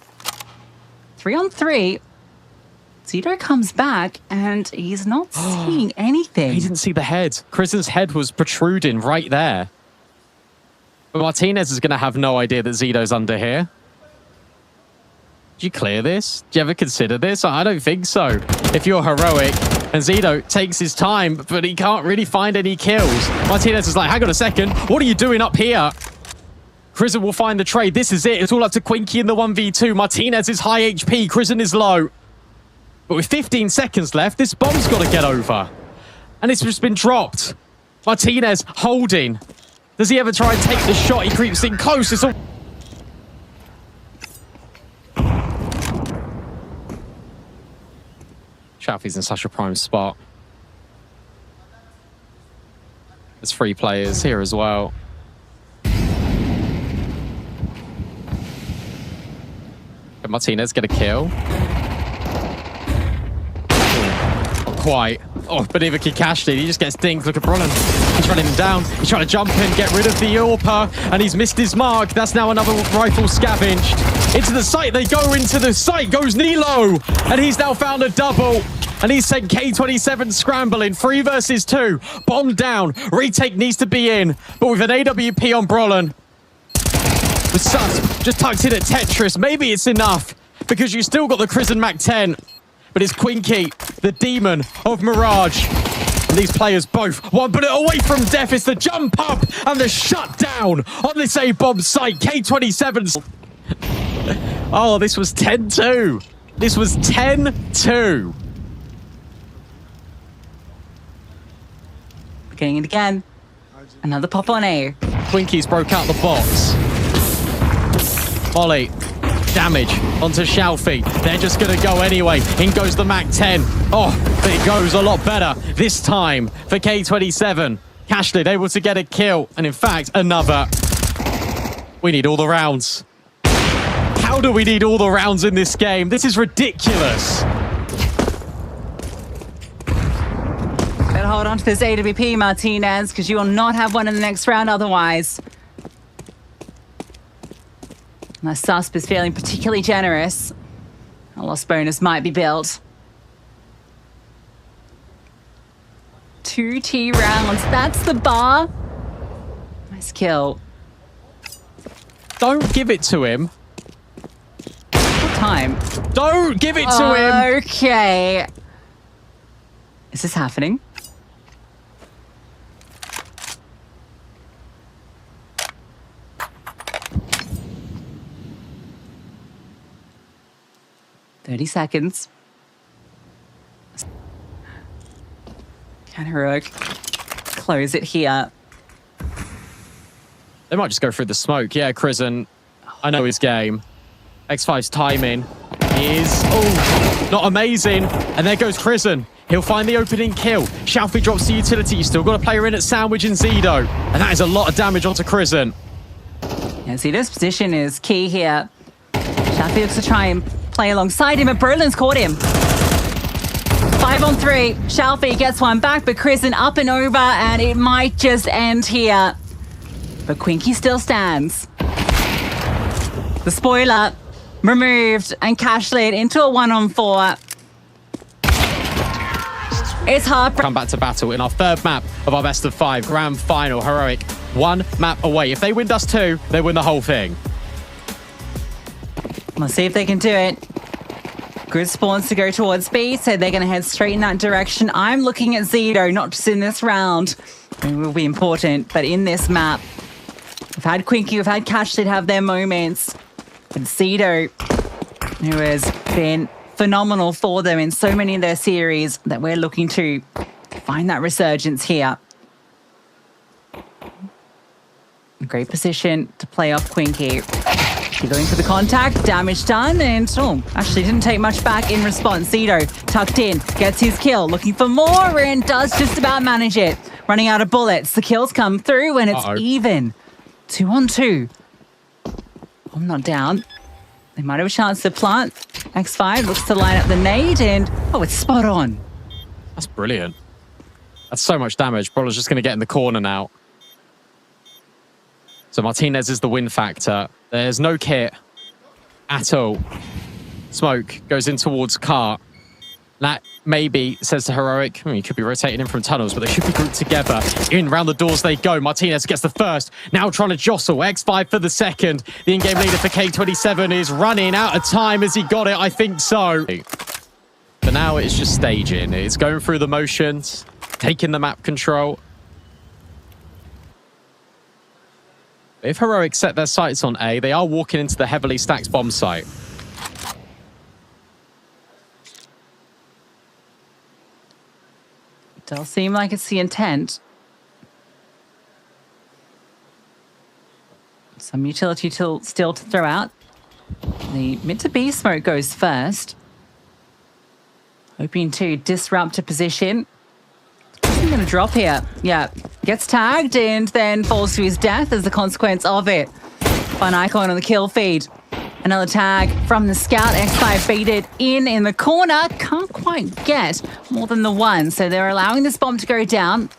3-on-3. Zido comes back and he's not seeing anything. He didn't see the head. Krisen's head was protruding right there. But Martinez is going to have no idea that Zido's under here. Did you clear this? Did you ever consider this? I don't think so. If you're Heroic, and Zido takes his time, but he can't really find any kills. Martinez is like, hang on a second. What are you doing up here? Krisen will find the trade. This is it. It's all up to Quinky in the 1v2. Martinez is high HP. Krisen is low. But with 15 seconds left, this bomb's got to get over. And it's just been dropped. Martinez holding. Does he ever try and take the shot? He creeps in close. It's all... Chaffee's in such a prime spot. There's 3 players here as well. Can Martinez get a kill? Not quite. Oh, but neither can Cashley. He just gets dinked. Look at Brolin. He's running him down. He's trying to jump in, get rid of the AWPer, and he's missed his mark. That's now another rifle scavenged. Into the site. They go into the site. Goes Nilo. And he's now found a double. And he's sent K27 scrambling. 3 versus 2. Bomb down. Retake needs to be in. But with an AWP on Brolin. With Sus just tucked in at Tetris. Maybe it's enough. Because you still got the Krisen Mac 10. But it's Quinky, the demon of Mirage. And these players both 1 bullet away from death. It's the jump up and the shutdown on this A-bomb site. K27's... Oh, this was 10-2. This was 10-2. Getting it again. Another pop on A. Quinky's broke out the box. Molly. Damage onto Shalfie. They're just going to go anyway. In goes the Mac 10. Oh, but it goes a lot better this time for K27. Cashlid able to get a kill. And in fact, another. We need all the rounds. How do we need all the rounds in this game? This is ridiculous. Better hold on to this AWP, Martinez, because you will not have one in the next round otherwise. Unless Susp is feeling particularly generous, a loss bonus might be built. 2 T rounds, that's the bar. Nice kill. Don't give it to him. What time? Don't give it to him. Okay. Is this happening? "30 seconds. Can Heroic close it here? They might just go through the smoke. Yeah, Krisen. I know his game. X5's timing is, oh, not amazing. And there goes Krisen. He'll find the opening kill. Shalfie drops the utility. You still got a player in at Sandwich and Zido. And that is a lot of damage onto Krisen. Yeah, Zido's position is key here. Shalfie looks to try and play alongside him, but Brolin's caught him. 5 on 3. Shalfie gets one back, but Krisen up and over, and it might just end here. But Quinky still stands. The spoiler removed, and Cashlid into a 1-on-4. It's hard. Come back to battle in our third map of our best of 5 grand final. Heroic, 1 map away. If they win Dust 2, they win the whole thing. Let's see if they can do it. Good spawns to go towards B, so they're going to head straight in that direction. I'm looking at Zito, not just in this round. It will be important, but in this map. We've had Quinky, we've had Cashlid have their moments. But Zito, who has been phenomenal for them in so many of their series, that we're looking to find that resurgence here. Great position to play off Quinky. You're going for the contact, damage done, and actually didn't take much back in response. Zito tucked in, gets his kill, looking for more, and does just about manage it. Running out of bullets, the kills come through, and it's even. 2 on 2. I'm not down. They might have a chance to plant. X5 looks to line up the nade, and it's spot on. That's brilliant. That's so much damage. Brawler's just going to get in the corner now. So Martinez is the win factor. There's no kit at all. Smoke goes in towards Cart. That maybe says to Heroic, you could be rotating in from tunnels, but they should be grouped together. In round the doors they go. Martinez gets the first. Now trying to jostle. X5 for the second. The in-game leader for K27 is running out of time. Has he got it? I think so. But now it's just staging. It's going through the motions, taking the map control. If Heroic set their sights on A, they are walking into the heavily stacked bomb site. It does seem like it's the intent. Some utility still to throw out. The mid to B smoke goes first. Hoping to disrupt a position. He's going to drop here. Yeah, gets tagged and then falls to his death as a consequence of it. Fun icon on the kill feed. Another tag from the scout. X5 baited in the corner. Can't quite get more than the one. So they're allowing this bomb to go down.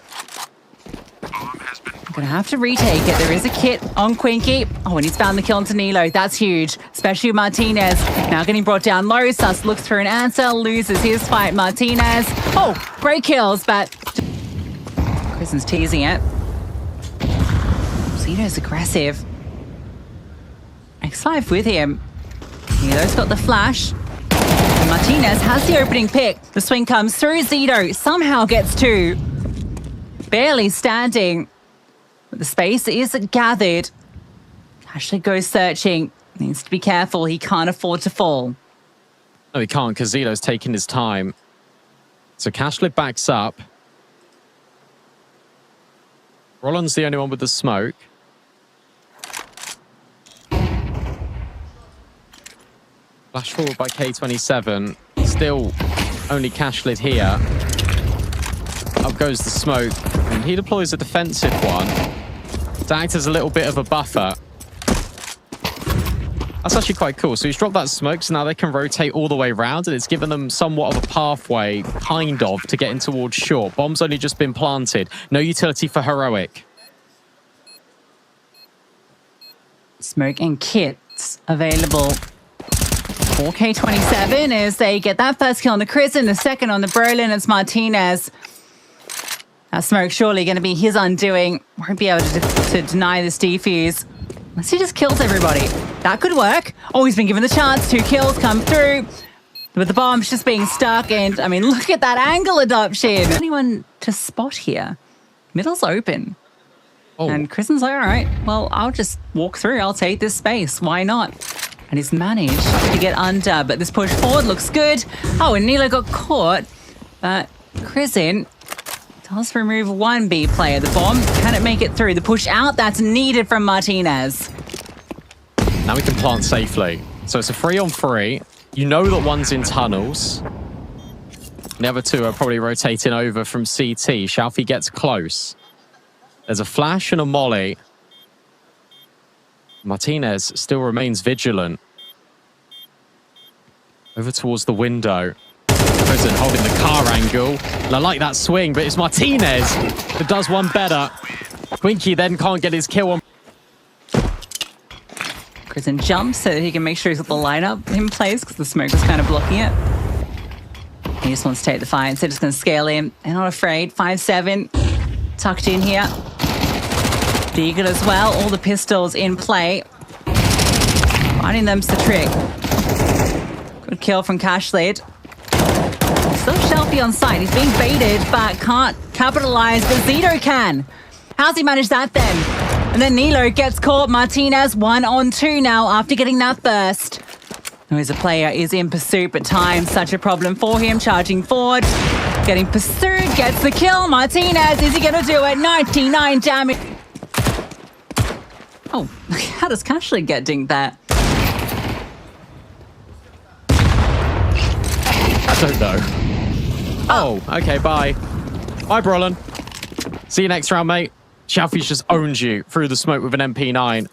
Gonna have to retake it. There is a kit on Quinky. And he's found the kill onto Nilo. That's huge. Especially with Martinez. Now getting brought down low. Sus looks for an answer. Loses his fight. Martinez. Great kills, but Kristen's teasing it. Zito's aggressive. X5 with him. Nilo's got the flash. And Martinez has the opening pick. The swing comes through. Zito somehow gets 2. Barely standing. But the space is gathered. Ashley goes searching. Needs to be careful. He can't afford to fall. No, he can't because Zito's taking his time. So Cashlid backs up. Roland's the only one with the smoke. Flash forward by K27. Still only Cashlid here. Up goes the smoke. And he deploys a defensive one to act as a little bit of a buffer. That's actually quite cool. So he's dropped that smoke, so now they can rotate all the way around, and it's given them somewhat of a pathway, kind of, to get in towards short. Bomb's only just been planted. No utility for Heroic. Smoke and kits available for K27 as they get that first kill on the Chris and the second on the Brolin. It's Martinez. That smoke surely going to be his undoing. Won't be able to deny this defuse. Unless he just kills everybody. That could work. He's been given the chance. 2 kills come through. With the bombs just being stuck. And, I mean, look at that angle adoption. Anyone to spot here? Middle's open. And Kristen's like, all right, well, I'll just walk through. I'll take this space. Why not? And he's managed to get under. But this push forward looks good. And Nilo got caught. But Kristen does remove 1 B player. The bomb, can it make it through? The push out, that's needed from Martinez. Now we can plant safely. So it's a 3-on-3. You know that one's in tunnels. The other 2 are probably rotating over from CT. Shalfie gets close. There's a flash and a molly. Martinez still remains vigilant. Over towards the window. Prison holding the car angle. And I like that swing, but it's Martinez that does one better. Quinky then can't get his kill on. Prison jumps so that he can make sure he's got the lineup in place because the smoke was kind of blocking it. He just wants to take the fight, so just going to scale in. They're not afraid. 5-7, tucked in here. Deagle as well. All the pistols in play. Finding them's the trick. Good kill from Cashlid. Still Shelfie on site. He's being baited, but can't capitalize. But Zito can. How's he managed that then? And then Nilo gets caught. Martinez 1-on-2 now after getting that burst. As a player is in pursuit, but time's such a problem for him. Charging forward, getting pursued, gets the kill. Martinez, is he going to do it? 99 damage. Oh, how does Cashley get dinged there? I don't know. Oh, okay, bye. Bye, Brolin. See you next round, mate. Shelfie's just owned you through the smoke with an MP9.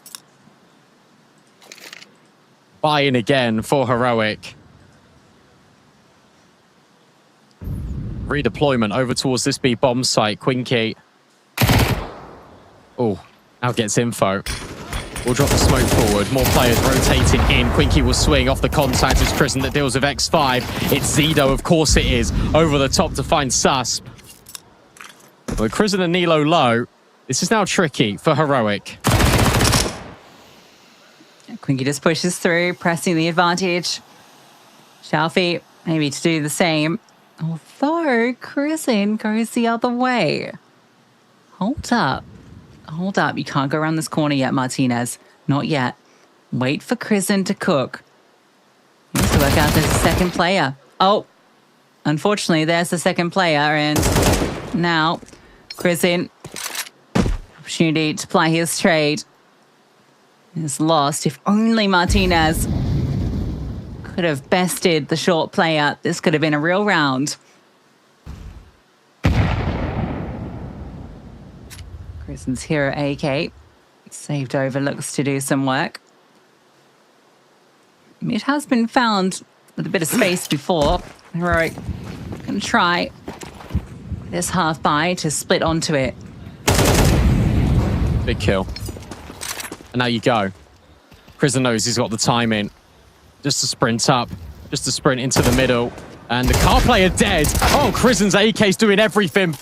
Buy in again for Heroic. Redeployment over towards this B bomb site. Quinky. Oh, now gets info. We'll drop the smoke forward. More players rotating in. Quinky will swing off the contact. It's Prison that deals with X5. It's Zido, of course it is. Over the top to find Susp. With Prison and Nilo low, this is now tricky for Heroic. Quinky just pushes through, pressing the advantage. Shelfie maybe to do the same. Although Prison goes the other way. Hold up. Hold up. You can't go around this corner yet, Martinez. Not yet. Wait for Prison to cook. He has to work out there's a second player. Oh, unfortunately, there's the second player. And now, Prison, opportunity to ply his trade, is lost. If only Martinez could have bested the short player, this could have been a real round. Prison's hero AK saved over, looks to do some work. It has been found with a bit of space before. Heroic can try this half buy to split onto it. Big kill. And now you go. Prison knows he's got the time in. Just to sprint up. Just to sprint into the middle. And the car player dead. Oh, Prison's AK's doing everything.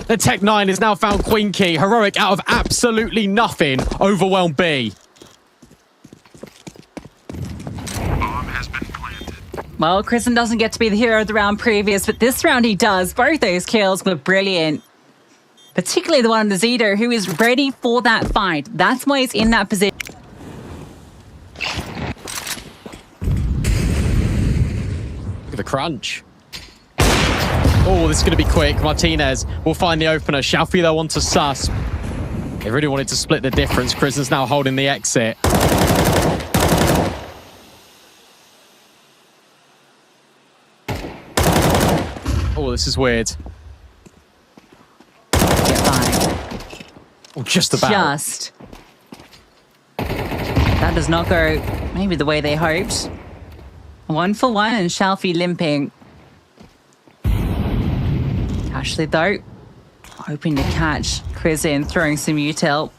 The Tech 9 has now found Quinky. Heroic out of absolutely nothing. Overwhelmed B. Bomb has been planted. Well, Prison doesn't get to be the hero of the round previous, but this round he does. Both those kills were brilliant. Particularly the one on the Zito, who is ready for that fight. That's why he's in that position. Look at the crunch. Oh, this is going to be quick. Martinez will find the opener. Shelfie, though, onto Susp. They really wanted to split the difference. Prison's now holding the exit. Oh, this is weird. Get by. Oh, just about. Just. That does not go maybe the way they hoped. 1 for 1 and Shelfie limping. Ashley, though, hoping to catch Chris in, throwing some util.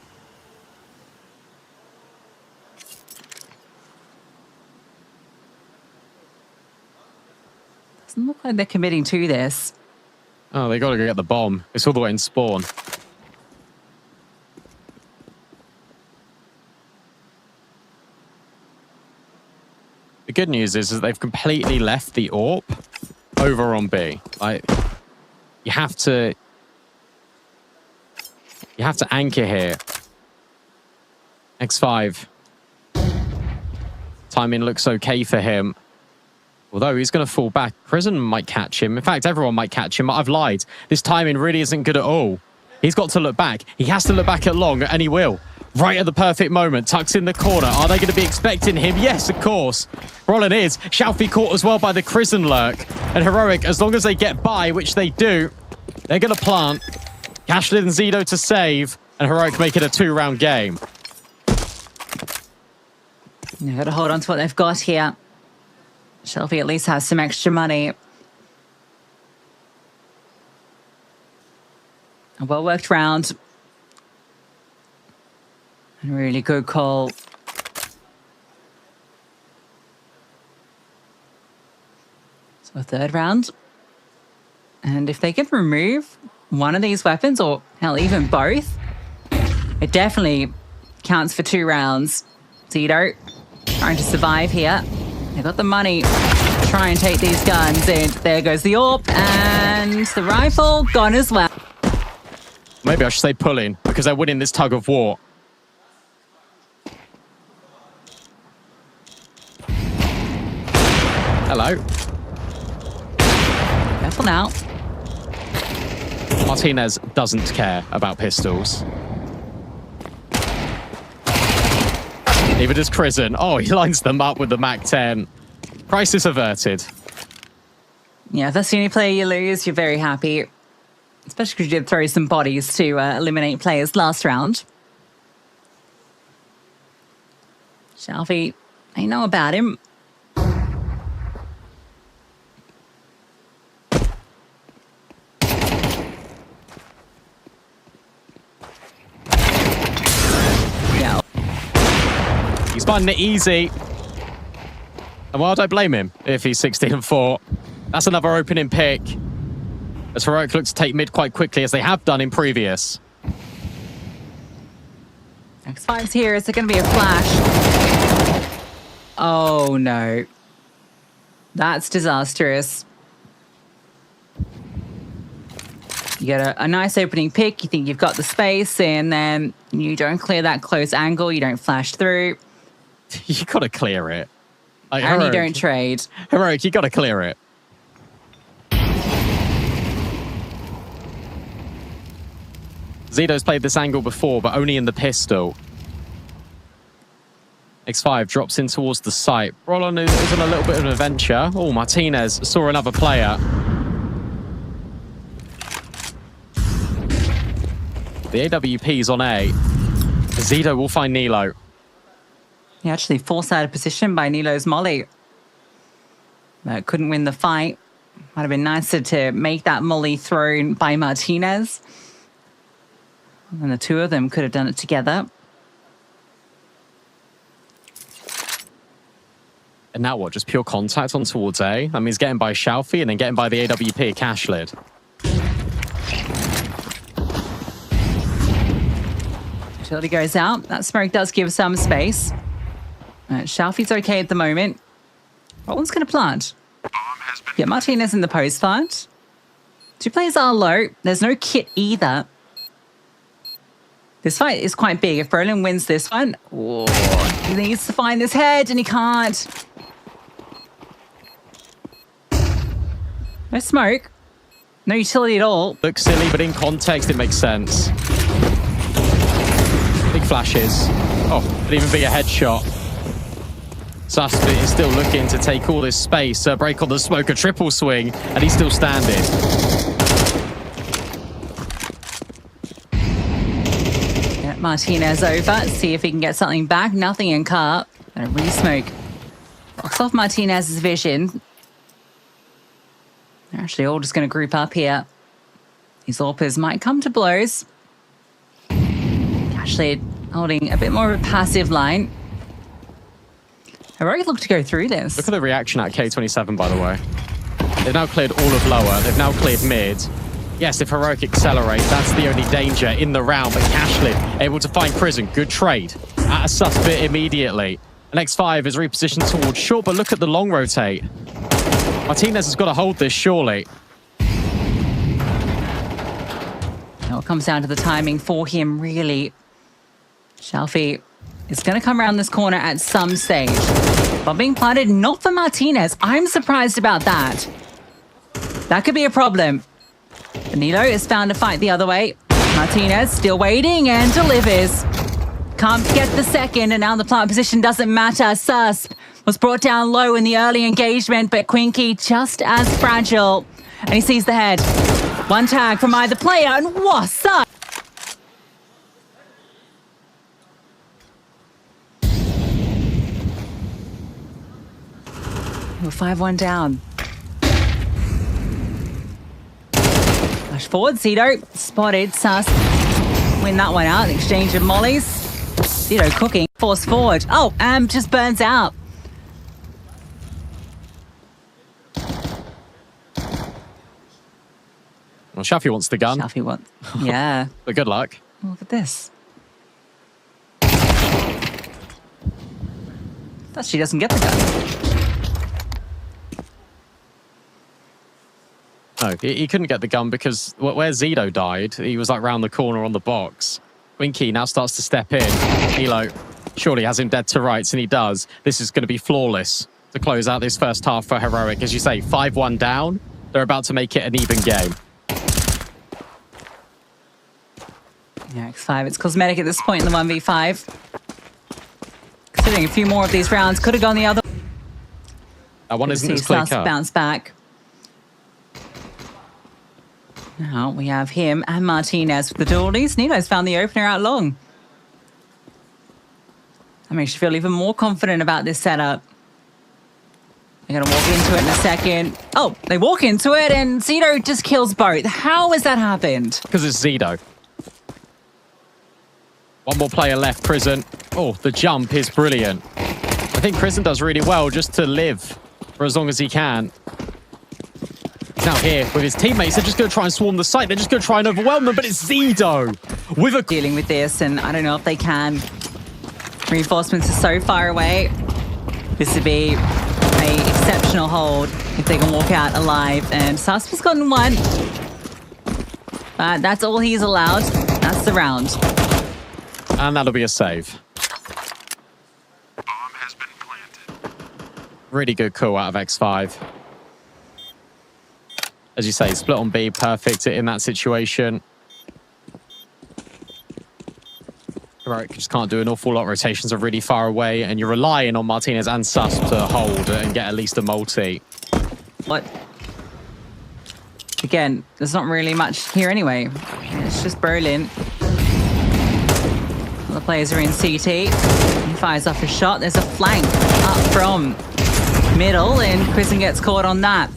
Doesn't look like they're committing to this. Oh, they got to go get the bomb. It's all the way in spawn. The good news is that they've completely left the AWP over on B. Like, you have to anchor here. X5. Timing looks okay for him. Although he's going to fall back. Prison might catch him. In fact, everyone might catch him. I've lied. This timing really isn't good at all. He's got to look back. He has to look back at long, and he will. Right at the perfect moment. Tucks in the corner. Are they going to be expecting him? Yes, of course. Roland is. Shelfie caught as well by the Prison lurk. And Heroic, as long as they get by, which they do, they're going to plant. Cashlin and Zido to save. And Heroic make it a 2-round game. They've got to hold on to what they've got here. Shelfie at least has some extra money. A well-worked round. And a really good call. So a third round. And if they can remove one of these weapons, or hell, even both, it definitely counts for 2 rounds. Zito trying to survive here. They've got the money to try and take these guns. And there goes the AWP, and the rifle gone as well. Maybe I should say pulling, because they're winning this tug of war. Hello. Careful now. Martinez doesn't care about pistols. Neither does Crizzen. Oh, he lines them up with the MAC-10. Crisis averted. Yeah, if that's the only player you lose, you're very happy. Especially because you did throw some bodies to eliminate players last round. Shelfie, I know about him. Yeah. He's finding it easy. And well, don't blame him if he's 16-4. That's another opening pick. As Heroic looks to take mid quite quickly, as they have done in previous. X5's here. Is it going to be a flash? Oh, no. That's disastrous. You get a nice opening pick. You think you've got the space, and then you don't clear that close angle. You don't flash through. You got to clear it. Like, And Heroic, you don't trade. Heroic, you got to clear it. Zito's played this angle before, but only in the pistol. X5 drops in towards the site. Rollon is on a little bit of an adventure. Oh, Martinez saw another player. The AWP's on A. Zito will find Nilo. He actually forced out of position by Nilo's molly. But couldn't win the fight. Might have been nicer to make that molly thrown by Martinez. And the two of them could have done it together. And now what? Just pure contact on towards A? That means getting by Shalfie and then getting by the AWP cash lid. Utility goes out. That smoke does give some space. Shalfie's okay at the moment. Rollon's going to plant. Yeah, Martinez in the post plant. 2 players are low. There's no kit either. This fight is quite big. If Brolin wins this one, he needs to find this head, and he can't. No smoke. No utility at all. Looks silly, but in context, it makes sense. Big flashes. Oh, could even be a headshot. Suspect is still looking to take all this space. Break on the smoke, a triple swing, and he's still standing. Get Martinez over. See if he can get something back. Nothing in car. And a re-smoke. Rocks off Martinez's vision. They're actually all just going to group up here. These AWPers might come to blows. Actually holding a bit more of a passive line. Heroic look to go through this. Look at the reaction at K27, by the way. They've now cleared all of lower. They've now cleared mid. Yes, if Heroic accelerate, that's the only danger in the round. But Cashlid able to find Crizzen. Good trade. At a suspect immediately. And X5 is repositioned towards short, but look at the long rotate. Martinez has got to hold this, surely. Now it comes down to the timing for him, really. Shelfie is going to come around this corner at some stage. But being planted, not for Martinez. I'm surprised about that. That could be a problem. Nilo is found to fight the other way. Martinez still waiting and delivers. Can't get the second, and now the plant position doesn't matter. Susp was brought down low in the early engagement, but Quinky just as fragile. And he sees the head. One tag from either player, and what's up? We're 5-1 down. Flash forward, Zito spotted. Sus win that one out. Exchange of mollies. Zito cooking. Force forward. Oh, just burns out. Well, Shafi wants the gun, Shelfie wants. Yeah. but good luck. Look at this. That she doesn't get the gun. No, he couldn't get the gun because where Zido died, he was like round the corner on the box. Winky now starts to step in. Elo surely has him dead to rights, and he does. This is going to be flawless to close out this first half for Heroic. As you say, 5-1 down. They're about to make it an even game. Yeah, X5. It's cosmetic at this point in the 1v5. Considering a few more of these rounds could have gone the other. That one isn't as See clear Sus cut. bounce back. Now we have him and Martinez with the dualies. Nilo's found the opener out long. That makes you feel even more confident about this setup. They're going to walk into it in a second. Oh, they walk into it and Zito just kills both. How has that happened? Because it's Zido. One more player left, Prison. Oh, the jump is brilliant. I think Prison does really well just to live for as long as he can. He's now here with his teammates. They're just going to try and swarm the site. They're just going to try and overwhelm them, but it's Zido with a... Dealing with this, and I don't know if they can. Reinforcements are so far away. This would be an exceptional hold if they can walk out alive. And Susp has gotten one. But that's all he's allowed. That's the round. And that'll be a save. Bomb has been planted. Really good call out of X5. As you say, split on B, perfect in that situation. Right, just can't do an awful lot. Rotations are really far away, and you're relying on Martinez and Sus to hold and get at least a multi. What? Again, there's not really much here anyway. It's just Berlin. The players are in CT. He fires off a shot. There's a flank up from middle, and Prison gets caught on that.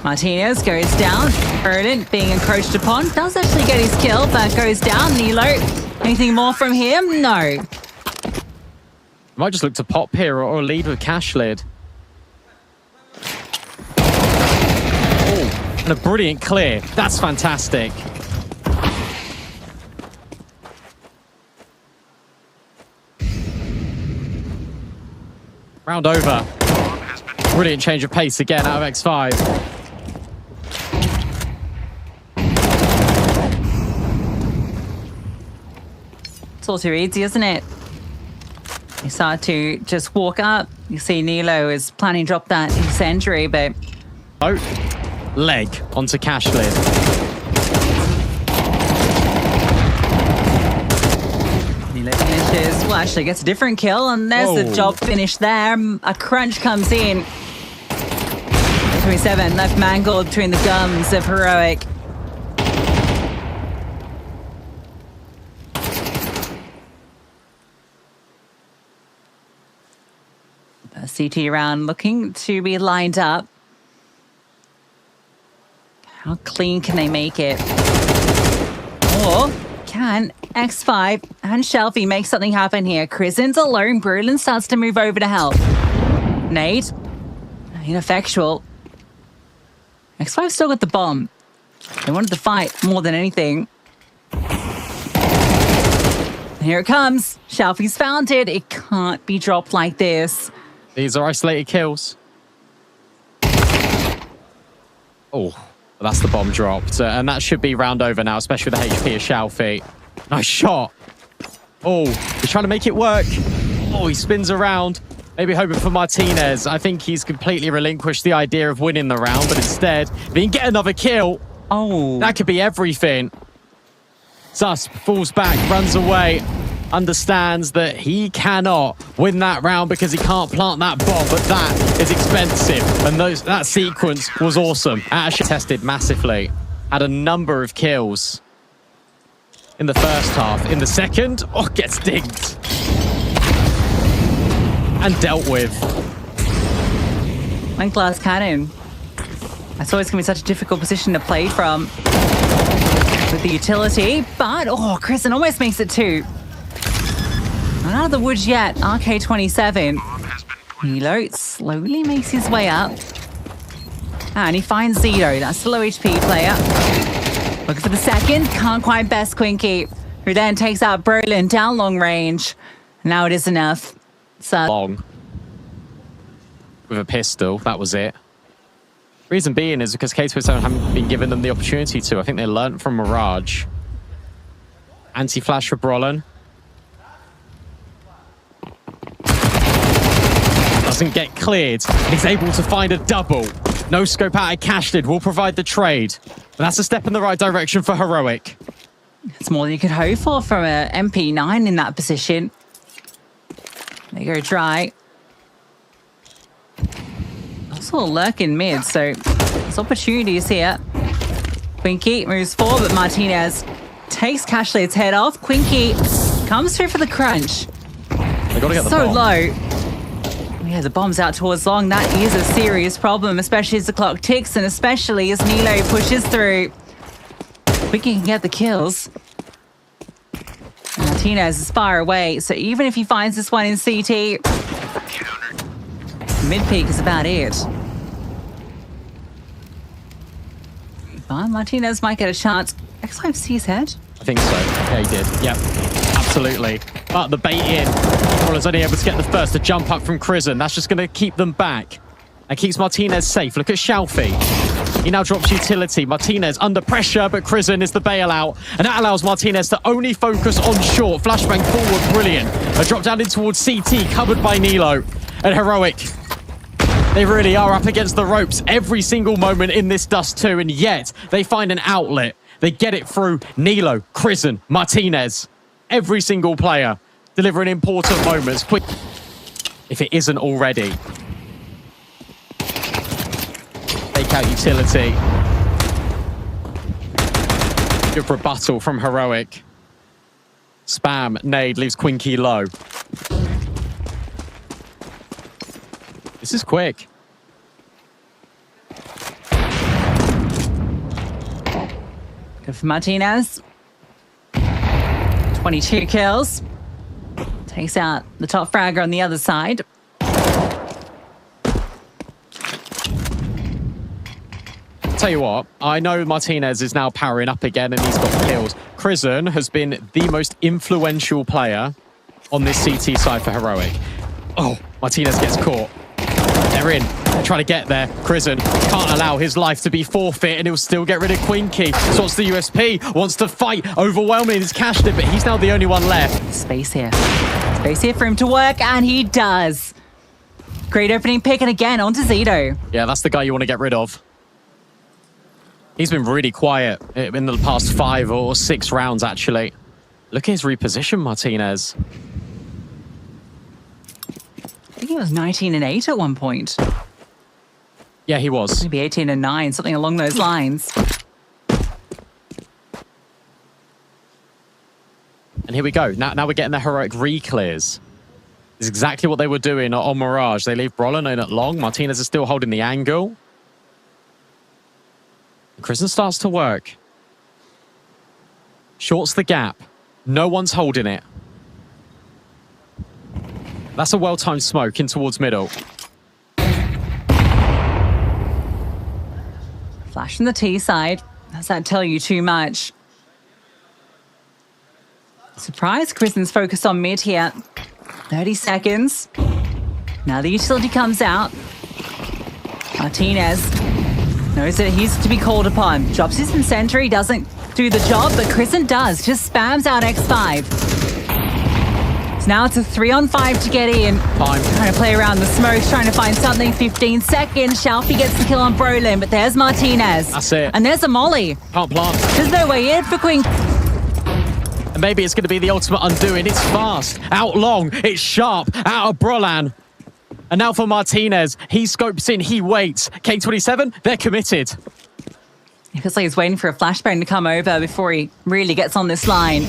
Martinez goes down. Berlin being encroached upon. Does actually get his kill, but goes down. Nilo, anything more from him? No. Might just look to pop here or lead with cash lid. Oh, and a brilliant clear. That's fantastic. Round over. Brilliant change of pace again out of X5. It's all too easy, isn't it? You start to just walk up. You see Nilo is planning to drop that incendiary, but... Oh, leg onto cash lid. Nilo finishes. Well, actually gets a different kill, and there's the Whoa. job finished there. A crunch comes in. K27 left mangled between the gums of Heroic. A CT round looking to be lined up. How clean can they make it? Or can X5 and Shelfie make something happen here? Krisen's alone. Brulin starts to move over to help. Nade. Ineffectual. X5 still got the bomb. They wanted to fight more than anything. Here it comes. Shelfie's found it. It can't be dropped like this. These are isolated kills. Oh, that's the bomb dropped. And that should be round over now, especially with the HP of Shelfie. Nice shot. Oh, he's trying to make it work. Oh, he spins around. Maybe hoping for Martinez. I think he's completely relinquished the idea of winning the round, but instead, if he can get another kill, Oh. that could be everything. Sus falls back, runs away, understands that he cannot win that round because he can't plant that bomb, but that is expensive. And that sequence was awesome. Actually tested massively. Had a number of kills in the first half. In the second, oh, gets dinged. And dealt with. One glass cannon. That's always going to be such a difficult position to play from with the utility. But, oh, Kristen almost makes it two. Not out of the woods yet. K27. Hilo slowly makes his way up. And he finds Zito. That's the low HP player. Looking for the second. Can't quite best Quinky, who then takes out Brolin down long range. Now it is enough. So Long. With a pistol. That was it. Reason being is because K27 haven't been given them the opportunity to. I think they learnt from Mirage. Anti-flash for Brolin. Doesn't get cleared. He's able to find a double. No scope out of Cashlid will provide the trade. But that's a step in the right direction for Heroic. it's more than you could hope for from a MP9 in that position. They go dry. Also lurking mid, so there's opportunities here. Quinky moves forward, but Martinez takes Cashlid's head off. Quinky comes through for the crunch. They gotta get the So bomb. low. Yeah, the bomb's out towards long. That is a serious problem, especially as the clock ticks and especially as Nilo pushes through. Quinky can get the kills. Martinez is far away, so even if he finds this one in CT, mid-peak is about it. But Martinez might get a chance. X5 sees head. I think so. Yeah, he did. Yep. Absolutely. But the bait in. Roller's only able to get the first to jump up from Crizzen. That's just going to keep them back. And keeps Martinez safe. Look at Shalfie. He now drops utility. Martinez under pressure, but Crizzen is the bailout. And that allows Martinez to only focus on short. Flashbang forward, brilliant. A drop down in towards CT, covered by Nilo. And Heroic. They really are up against the ropes every single moment in this Dust 2, and yet they find an outlet. They get it through Nilo, Crizzen, Martinez. Every single player delivering important moments. Quick, if it isn't already. Take out utility. Good rebuttal from Heroic. Spam, nade, leaves Quinky low. This is quick. Good for Martinez. 22 kills. Takes out the top fragger on the other side. Tell you what, I know Martinez is now powering up again and he's got kills. Crizzen has been the most influential player on this CT side for Heroic. Oh, Martinez gets caught. They're in. They're trying to get there. Crizzen can't allow his life to be forfeit and he'll still get rid of Quinky. So what's the USP? Wants to fight. Overwhelming his Cashlid, but he's now the only one left. Space here. Space here for him to work, and he does. Great opening pick, and again, onto Zito. Yeah, that's the guy you want to get rid of. He's been really quiet in the past 5 or 6 rounds, actually. Look at his reposition, Martinez. I think he was 19 and 8 at one point. Yeah, he was. Maybe 18 and 9, something along those lines. And here we go. Now we're getting the Heroic re-clears. This is exactly what they were doing on Mirage. They leave Brolin in at long. Martinez is still holding the angle. Crizzen starts to work. Shorts the gap. No one's holding it. That's a well-timed smoke in towards middle. Flash from the T side. Does that tell you too much? Surprise, Crizzen's focused on mid here. 30 seconds. Now the utility comes out. Martinez knows that he's to be called upon. Drops his incendiary, doesn't do the job, but Crizzen does. Just spams out X5. So now it's a 3-on-5 to get in. Time. Trying to play around the smokes, trying to find something. 15 seconds. Shalfie gets the kill on Brolin, but there's Martinez. That's it. And there's a molly. Can't plant. There's no way in for Queen. And maybe it's going to be the ultimate undoing. It's fast. Out long. It's sharp. Out of Brolan. And now for Martinez. He scopes in. He waits. K27, they're committed. It feels like he's waiting for a flashbang to come over before he really gets on this line.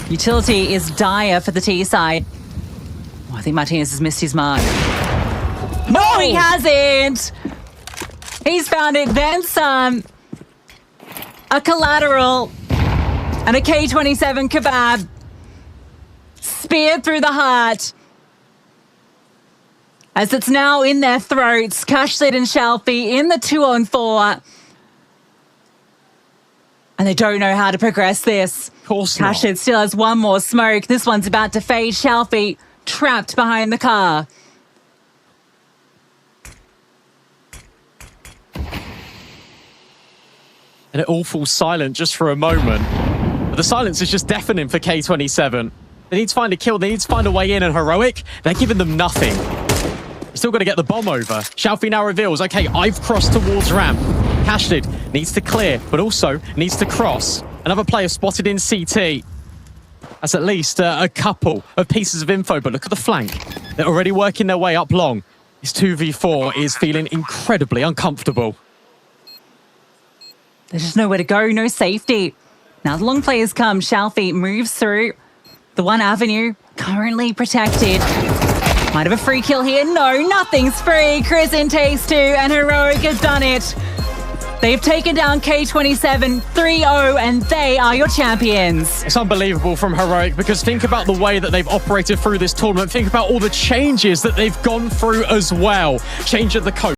Utility is dire for the T side. Oh, I think Martinez has missed his mark. No, he hasn't! He's found it, then some. A collateral. And a K27 kebab. Speared through the heart. As it's now in their throats. Cashlid and Shalfie in the 2-on-4. And they don't know how to progress this. Of course not. Cashlid still has one more smoke. This one's about to fade. Shelfie trapped behind the car. And it all falls silent just for a moment. But the silence is just deafening for K27. They need to find a kill. They need to find a way in. And Heroic, they're giving them nothing. You still got to get the bomb over. Shelfie now reveals, okay, I've crossed towards ramp. Cashlid needs to clear, but also needs to cross. Another player spotted in CT. That's at least a couple of pieces of info, but look at the flank. They're already working their way up long. This 2v4 is feeling incredibly uncomfortable. There's just nowhere to go, no safety. Now the long players come. Shelfie moves through. The one avenue currently protected. Might have a free kill here. No, nothing's free. Crimson takes 2 and Heroic has done it. They've taken down K27 3-0 and they are your champions. It's unbelievable from Heroic because think about the way that they've operated through this tournament. Think about all the changes that they've gone through as well. Change of the coach.